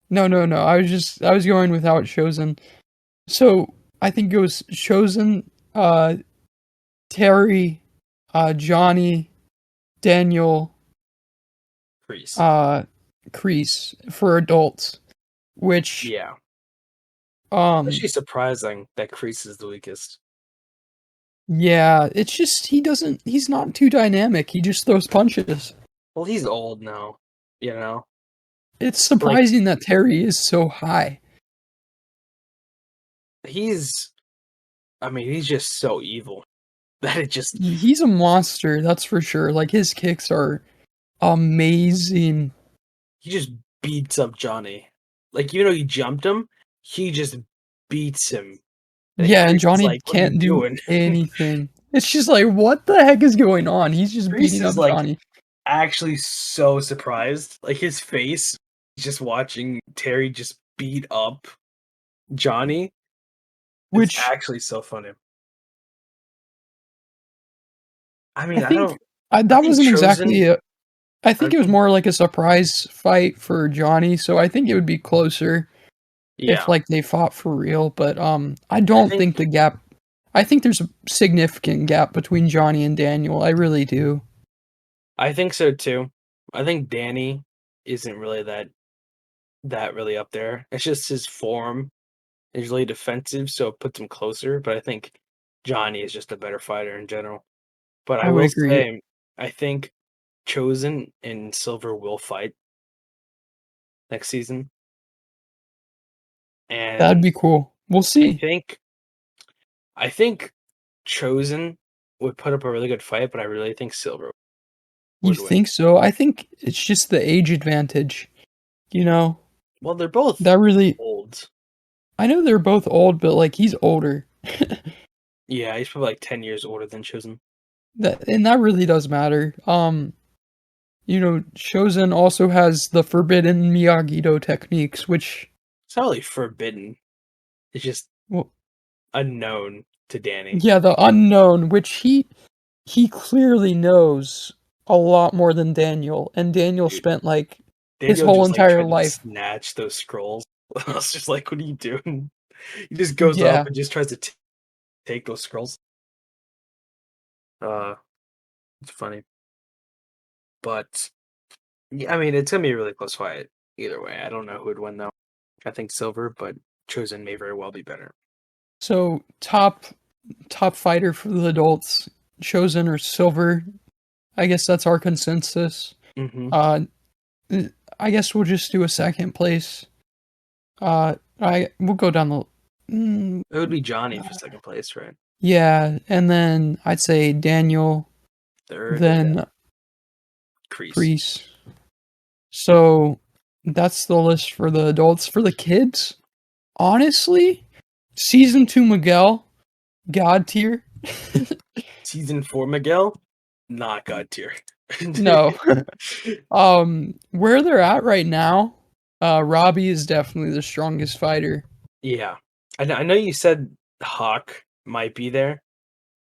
No, no, no. I was going without Chosen. So I think it was Chosen, Terry, Johnny, Daniel, Priest. uh, Kreese for adults. Which Yeah. um Actually surprising that Kreese is the weakest. yeah, it's just he's not too dynamic. He just throws punches. Well, he's old now. You know? It's Like, surprising that Terry is so high. he's I mean, he's just so evil that it just He's a monster, that's for sure. Like his kicks are amazing. he just beats up Johnny. Like, even though he jumped him, he just beats him. And Yeah, and Kreese is Johnny like, "What are you can't do doing?" anything. It's just like, what the heck is going on? He's just Kreese beating is up like Johnny. actually so surprised. Like, his face just watching Terry just beat up Johnny is Which actually so funny. I I mean, I think don't I that think wasn't exactly Chosen a, I I think it was think more like a surprise fight for Johnny, so I think it would be closer if yeah. like they fought for real, but I I don't think think the gap I think there's a significant gap between Johnny and Daniel. I really do. I think so too. I think Danny isn't really that really up there. It's just his form is really defensive, so it puts him closer. But I think Johnny is just a better fighter in general. But I I would will agree. say, I think Chosen and Silver will fight next season, That'd and be cool. We'll I see. think I think Chosen would put up a really good fight, but I really think Silver You would win. think so? I think it's just the age advantage, you know? Well, they're both That really old. I know they're both old, but like he's older. Yeah, he's probably like 10 years older than Chosen. That really does matter. Shozen also has the forbidden Miyagi-Do techniques, which It's not really forbidden. It's just well, unknown to Danny. yeah, the unknown, which he clearly knows a lot more than Daniel, and Daniel Dude, spent like his Daniel whole just like entire tried to life. snatch those scrolls. I was just like, "What are you doing?" He just goes up Yeah, and just tries to take those scrolls. Uh, it's funny, but yeah, I mean, it's gonna be a really close fight either way. I don't know who would win though. I think Silver, but Chosen may very well be better. so top fighter for the adults, chosen or silver. I guess that's our consensus. Hmm. Uh, I guess we'll just do a second place. I we'll go down the. Mm, It would be Johnny for second place, right? yeah, and then I'd say Daniel, Third, then Crease. Priest. So that's the list for the adults. For the kids, honestly, season 2 Miguel, God tier. Season 4, Miguel, not God tier. No. Where they're at right now, Robbie is definitely the strongest fighter. Yeah, I know you said Hawk might be there,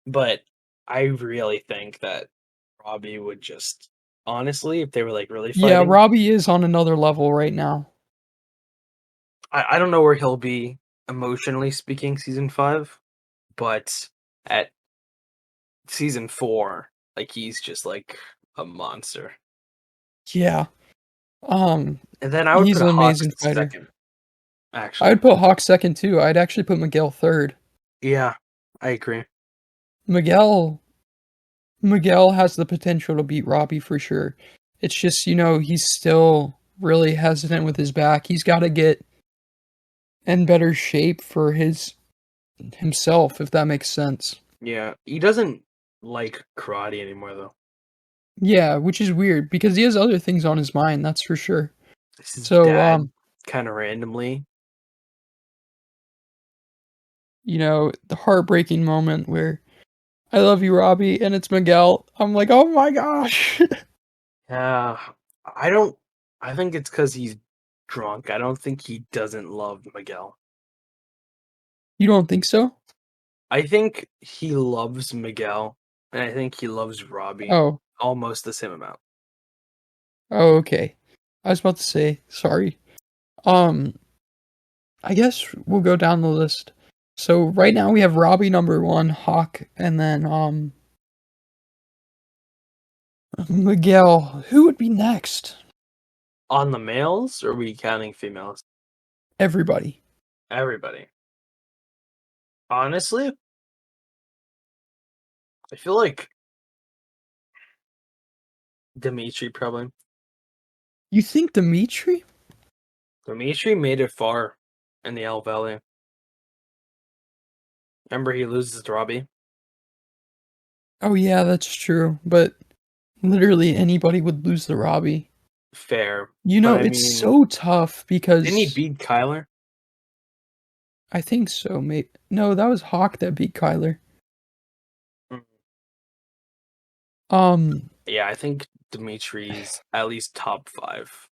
but I really think that Robbie would just honestly, if they were like really Yeah, fighting, Robbie is on another level right now. I don't know where he'll be emotionally speaking season 5, but at season 4, Like he's just like a monster. Yeah. Um, And then I would he's put an Hawk amazing fighter. second, I actually. would put Hawk second too. I'd actually put Miguel third. Yeah, I agree. Miguel has the potential to beat Robbie for sure. It's just, he's still really hesitant with his back. He's got to get in better shape for himself, if that makes sense. Yeah, he doesn't like karate anymore though. Yeah, which is weird because he has other things on his mind, that's for sure. His So, dad kind of randomly. the heartbreaking moment where I love you, Robbie, and it's Miguel. I'm like, oh my gosh. Yeah, I don't. I think it's because he's drunk. I don't think he doesn't love Miguel. You don't think so? I think he loves Miguel, and I think he loves Robbie Oh, almost the same amount. oh, okay. I was about to say, sorry. Um, I guess we'll go down the list. So right now we have Robbie number one, Hawk, and then Miguel. Who would be next? On the males, or are we counting females? Everybody. Everybody. Honestly, I feel like Dimitri probably. You think Dimitri? Dimitri made it far in the L Valley. Remember, he loses to Robbie. Oh yeah, that's true. But literally anybody would lose to Robbie. Fair, but I It's mean, so tough didn't he because beat Kyler? I think so, mate. No, that was Hawk that beat Kyler. Mm. Um, Yeah, I think Dimitri's at least top 5.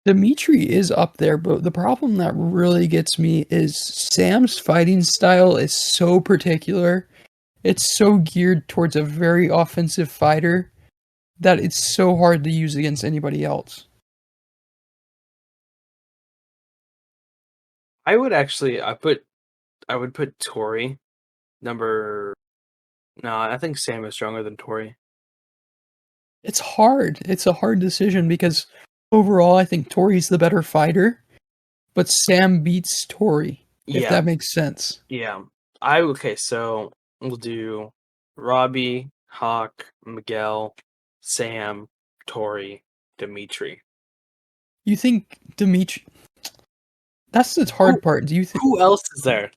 Dimitri is up there, but the problem that really gets me is Sam's fighting style is so particular. It's so geared towards a very offensive fighter that it's so hard to use against anybody else. I would actually, I would put Tori number. No, I think Sam is stronger than Tori. It's hard. It's a hard decision because overall I think Tori's the better fighter, but Sam beats Tori, if Yeah, that makes sense. yeah. Okay. So we'll do Robbie, Hawk, Miguel, Sam, Tori, Dimitri. You think Dimitri. That's the Who hard part. Do you think. who else is there?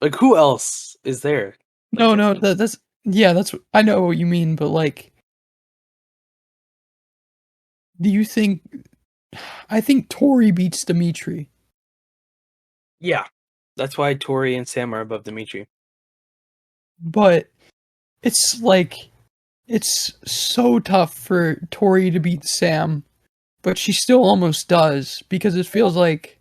Like who else is there? Like No, no, that's. Yeah, that's. I know what you mean, but like. Do you think. I think Tori beats Dimitri. yeah. That's why Tori and Sam are above Dimitri. But it's like it's so tough for Tori to beat Sam, but she still almost does because it feels like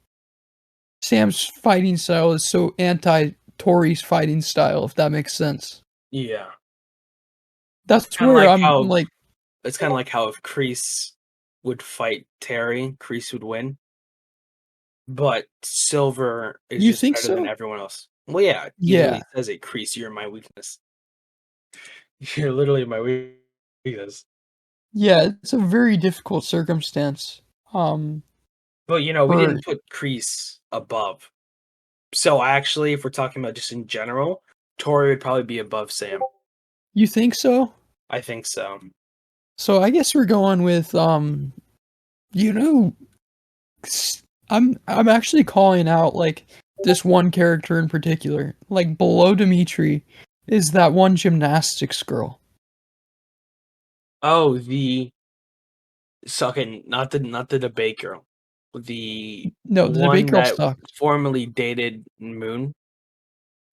Sam's fighting style is so anti Tori's fighting style, if that makes sense. Yeah. That's Kind of where like I'm how like, it's kind of like how if Kreese would fight Terry, Kreese would win. But Silver is you just think better than so? everyone else. Well, yeah, he Yeah. literally says it, Kreese, you're my weakness. You're literally my weakness. Yeah, it's a very difficult circumstance. But we For didn't put Kreese above. So actually, if we're talking about just in general, Tori would probably be above Sam. you think so? I think so. So I guess we're going with you know I'm actually calling out like this one character in particular. Like below Dimitri is that one gymnastics girl. Oh, the sucking, not the debate girl, the No, the debate one girl that sucked. formerly dated Moon.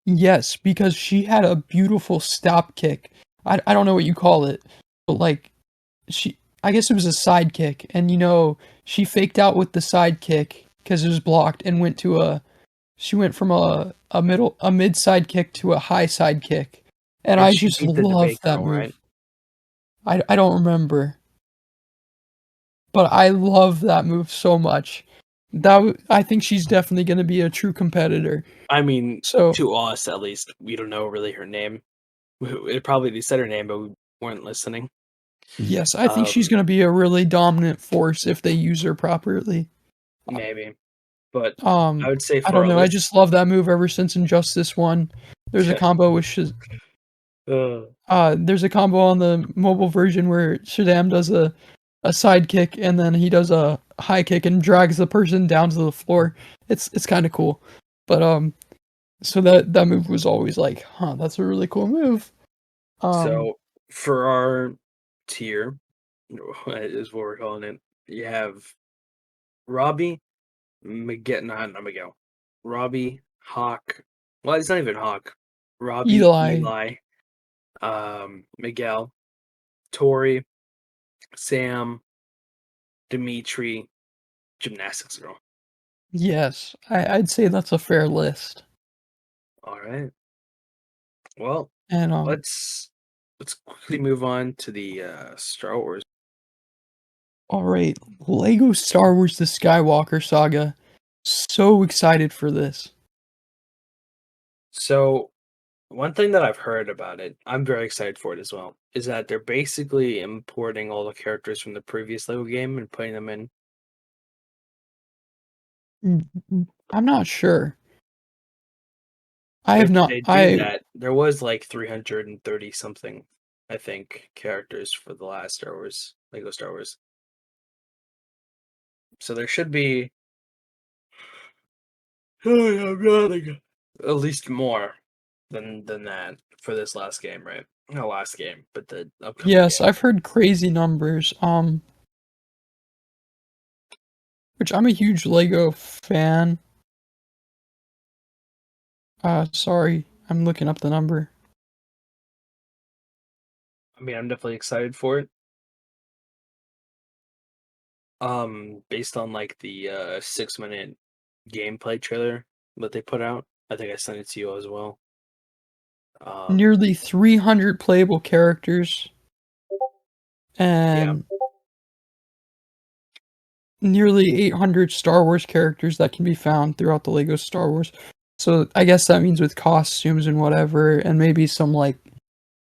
Yes, because she had a beautiful stop kick. I don't know what you call it, but like I guess it was a side kick, and she faked out with the side kick because it was blocked and she went from a mid side kick to a high side kick, and And I she just beat the love debate that girl, right? move. I don't remember, but I love that move so much. I think she's definitely going to be a true competitor. I mean, So to us at least, we don't know really her name. It probably they said her name, but weren't listening. Yes, I think she's Um, going to be a really dominant force if they use her properly. maybe, but I Um, would say I for don't a know. I list. just love that move ever since Injustice 1. There's a combo with uh, there's a combo on the mobile version where Shazam does a side kick and then he does a high kick and drags the person down to the floor. It's kind of cool. But so that move was always like, huh, that's a really cool move. Um, so for our tier, is what we're calling it. You have Robbie, Miguel, not Miguel, Robbie, Hawk. Well, it's not even Hawk. Robbie, Eli, Eli, Miguel, Tori, Sam, Dimitri, Gymnastics Girl. yes, I'd say that's a fair list. All right. Well, And let's quickly move on to the Star Wars. all right, Lego Star Wars: The Skywalker Saga. So excited for this. So one thing that I've heard about it, I'm very excited for it as well, is that they're basically importing all the characters from the previous Lego game and putting them in. I'm not sure. I have If not. they do I that, there was like 330 something, I think, characters for the last Star Wars, Lego Star Wars. So there should be at least more than that for this last game, right? Not last game, but the upcoming yes, game. I've heard crazy numbers. Which I'm a huge Lego fan. Sorry, I'm looking up the number. I mean, I'm definitely excited for it. Based on like the 6 minute gameplay trailer that they put out. I think I sent it to you as well. Um, Nearly 300 playable characters yeah, and nearly 800 Star Wars characters that can be found throughout the Lego Star Wars. So I guess that means with costumes and whatever, and maybe some like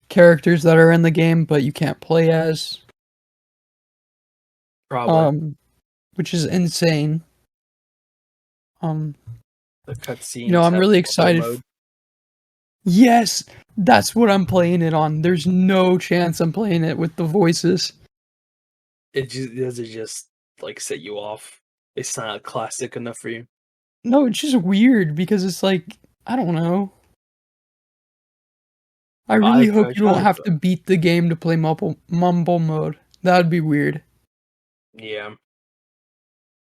characters that are in the game but you can't play as, probably um, which is insane. Um, the you know, cutscenes I'm have really auto excited. mode. Yes, that's what I'm playing it on. There's no chance I'm playing it with the voices. It just does it just like set you off. It's not classic enough for you. No, it's just weird because it's like, I don't know. I I really hope I you don't tried, have but to beat the game to play mumble mode. That would be weird. yeah.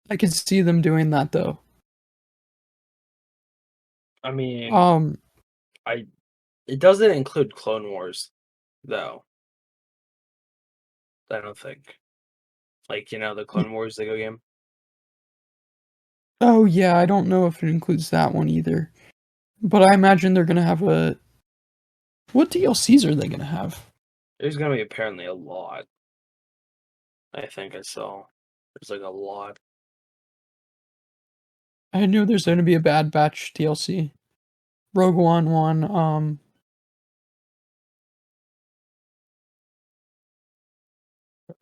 I could see them doing that though. I mean, Um, I it doesn't include Clone Wars though. I don't think. Like the y- Clone Wars Lego game. oh yeah, I don't know if it includes that one either. But I imagine they're gonna have a. What DLCs are they gonna have? There's gonna be apparently a lot. I think I saw. There's like a lot. I know there's gonna be a Bad Batch DLC. Rogue One one.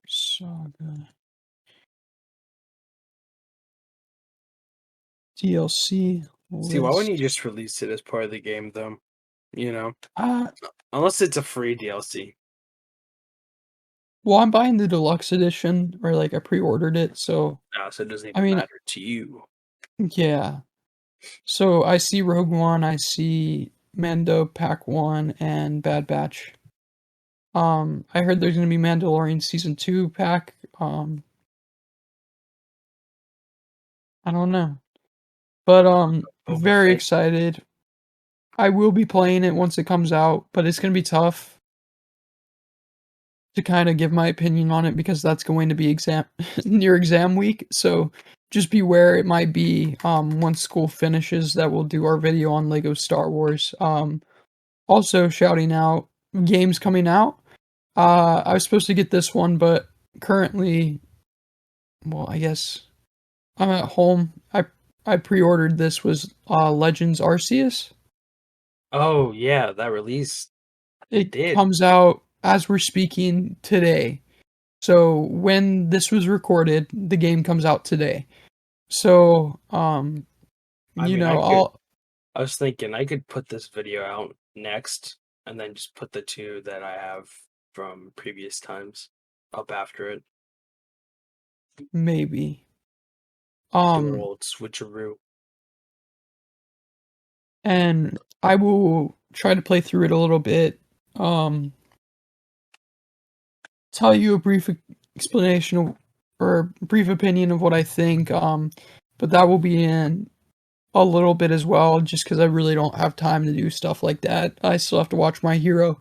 Saga DLC See, why wouldn't you list. just release it as part of the game though? You know, Uh, unless it's a free DLC. well, I'm buying the deluxe edition, or like I pre-ordered it, so So it doesn't I even mean, matter to you. yeah. So I see Rogue One, I see Mando Pack 1 and Bad Batch. I heard there's gonna be Mandalorian season 2 pack. I don't know. But Boba very Fett. excited. I will be playing it once it comes out, but it's gonna be tough to kind of give my opinion on it because that's going to be exam near exam week. So just beware, it might be once school finishes that we'll do our video on Lego Star Wars. Also shouting out games coming out. I was supposed to get this one, but currently, well, I guess I'm at home. I pre-ordered this was Legends Arceus. Oh yeah, that release. It It did. comes out as we're speaking today. So when this was recorded, the game comes out today. So, I you mean, know, I'll I was thinking I could put this video out next and then just put the two that I have from previous times up after it. maybe. Do our Um, old switcheroo. and I will try to play through it a little bit. Um, tell you a brief explanation of, or a brief opinion of what I think. But that will be in a little bit as well, just because I really don't have time to do stuff like that. I still have to watch My Hero.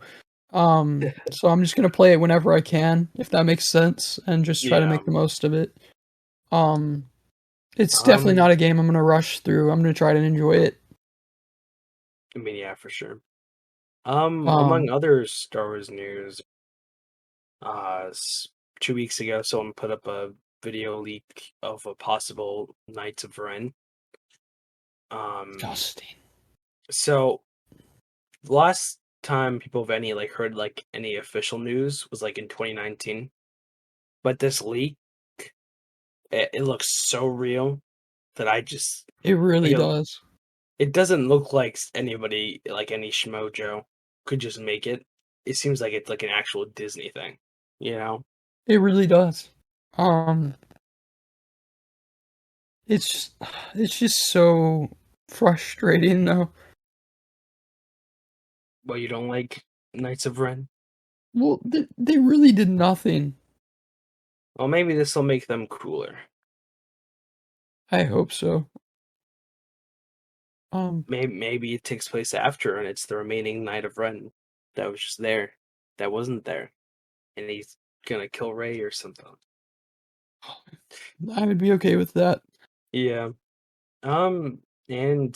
So I'm just gonna play it whenever I can, if that makes sense, and just try to Yeah. make the most of it. Um, it's definitely Um, not a game I'm gonna rush through. I'm gonna try to enjoy it. I mean, yeah, for sure. Among Um, other Star Wars news, uh, 2 weeks ago, someone put up a video leak of a possible Knights of Ren. Um, Justin. so the last time people have any heard any official news was in 2019, but this leak, it looks so real that It I really don't. does. It doesn't look like anybody, like any schmojo, could just make it. It seems like it's like an actual Disney thing, you know? It really does. Um, it's it's just so frustrating though. Well, you don't like Knights of Ren? Well, they really did nothing. Well, maybe this will make them cooler. I hope so. Um, Maybe it takes place after, and it's the remaining Knight of Ren that was just there, that wasn't there, and he's gonna kill Rey or something. I would be okay with that. Yeah. And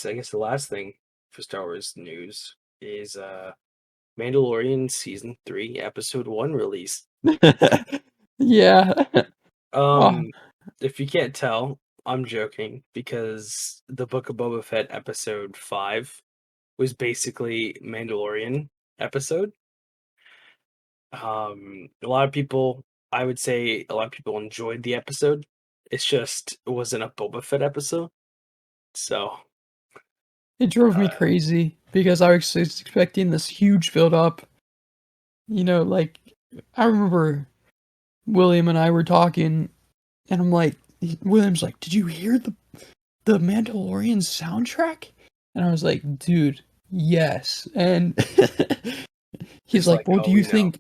I guess the last thing for Star Wars news is Mandalorian season 3, episode 1 release. Yeah. Oh, Um, if you can't tell, I'm joking because the Book of Boba Fett episode 5 was basically Mandalorian episode. A lot of people, I would say, a lot of people enjoyed the episode. It's just it wasn't a Boba Fett episode, so it drove me uh, crazy because I was expecting this huge build up. You know, like I remember William and I were talking, and I'm like, William's like, "Did you hear the Mandalorian soundtrack?" And I was like, "Dude, yes." And he's it's like, like, "What oh, do you we know. think?"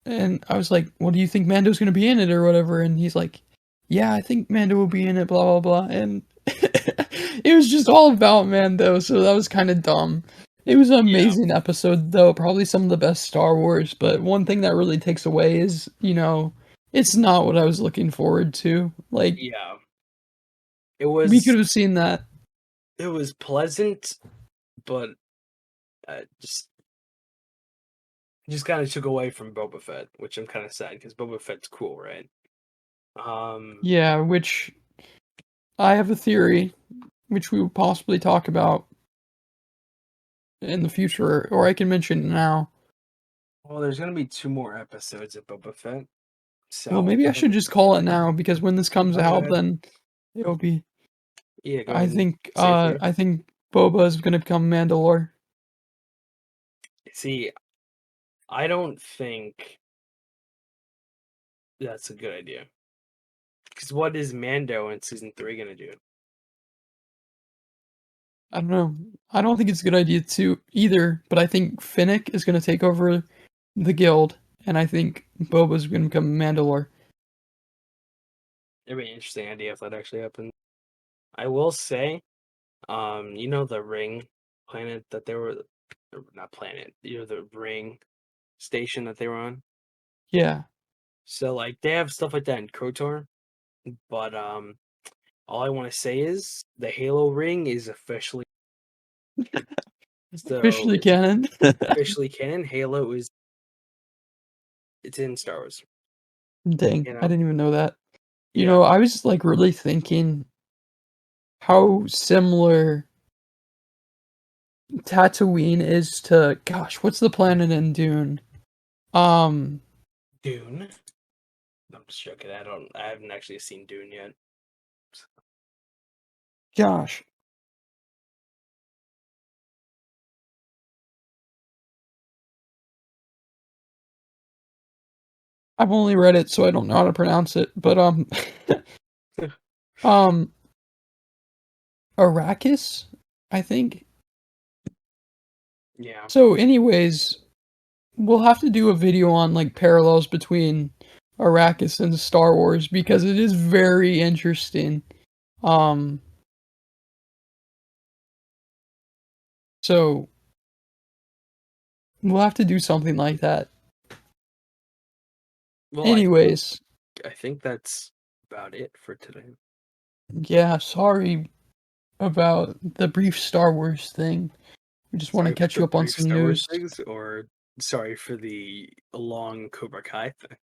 And I was like, "Well, do you think Mando's gonna be in it or whatever?" And he's like, "Yeah, I think Mando will be in it." Blah blah blah. And it was just all about Mando, so that was kind of dumb. It was an Yeah, amazing episode, though. Probably some of the best Star Wars. But one thing that really takes away is, it's not what I was looking forward to. Like, yeah. It we was could have seen that. it was pleasant, but just kind of took away from Boba Fett, which I'm kind of sad because Boba Fett's cool, right? Um, Yeah, which I have a theory, which we will possibly talk about in the future, or I can mention it now. well, there's gonna be 2 more episodes of Boba Fett, Well, so maybe I should just call it now because when this comes oh, go out, ahead. then it'll be. Yeah, go I ahead and think. say it first. I think Boba is gonna become Mandalore. See, I don't think that's a good idea. Because what is Mando in season 3 gonna do? I don't know. I don't think it's a good idea to either, but I think Finnick is gonna take over the guild, and I think Boba's gonna become Mandalore. It'd be an interesting idea if that actually happened. I will say, you know the ring planet that they were, or not planet, the ring station that they were on. Yeah, So they have stuff like that in KOTOR, but all I want to say is the Halo ring is officially, so officially it's canon. officially canon. Halo is it's in Star Wars. Dang, You I know? didn't even know that. Yeah. I was like really thinking how similar Tatooine is to, gosh, what's the planet in Dune? Um, Dune. I'm just joking. I haven't actually seen Dune yet. gosh, I've only read it, so I don't know how to pronounce it. But um, Arrakis, I think. Yeah. So, anyways, we'll have to do a video on like parallels between Arrakis and Star Wars because it is very interesting. Um, so we'll have to do something like that. Well, Anyways, I think that's about it for today. yeah, sorry about the brief Star Wars thing. We just want to Sorry for catch the you up on brief some Star Wars news. things, or sorry for the long Cobra Kai thing.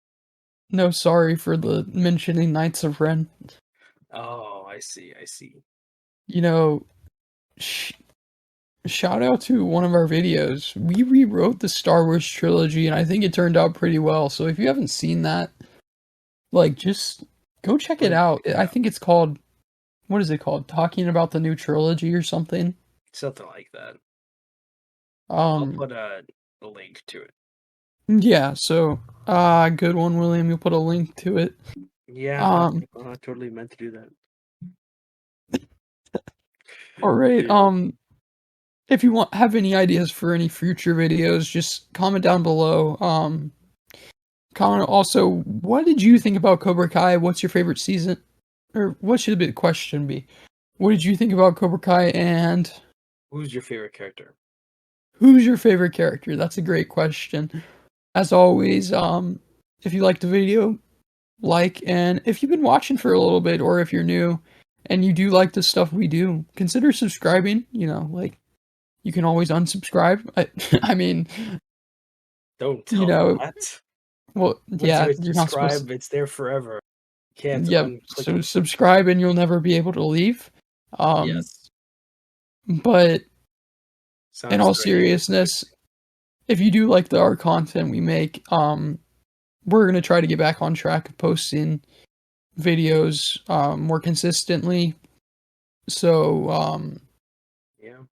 No, sorry for the mentioning Knights of Ren. Oh, I see. I see. You know, sh- shout out to one of our videos. We rewrote the Star Wars trilogy, and I think it turned out pretty well. So if you haven't seen that, like, just go check Let it me out. check it I out. think it's called, what is it called? Talking about the new trilogy or something. Something like that. I'll Um, put a link to it. yeah. So, good one, William. You'll put a link to it. Yeah, Um, I totally meant to do that. all right. Yeah. If you have any ideas for any future videos, just comment down below. Comment also, what did you think about Cobra Kai? What's your favorite season? Or what should the question be? What did you think about Cobra Kai and Who's your favorite character? who's your favorite character? That's a great question. As always, if you liked the video, like, and if you've been watching for a little bit or if you're new and you do like the stuff we do, consider subscribing. You know, like you can always unsubscribe. I mean, Don't you tell them know, that. well, Once you yeah, hit you're not supposed to. subscribe, it's there forever. You can't Yep. unclick So it. subscribe and you'll never be able to leave. Um, Yes. but in Sounds all threatening. seriousness, if you do like our content we make, we're gonna try to get back on track of posting videos more consistently. So Yeah.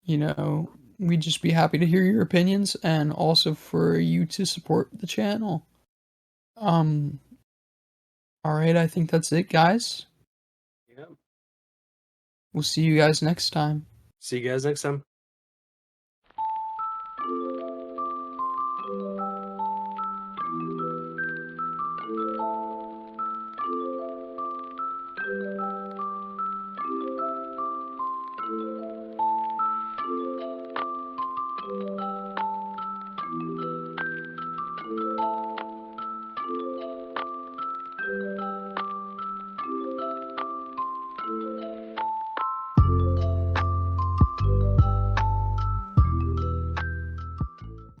you know, we'd just be happy to hear your opinions and also for you to support the channel. Um, all right, I think that's it, guys. Yeah. We'll see you guys next time. See you guys next time.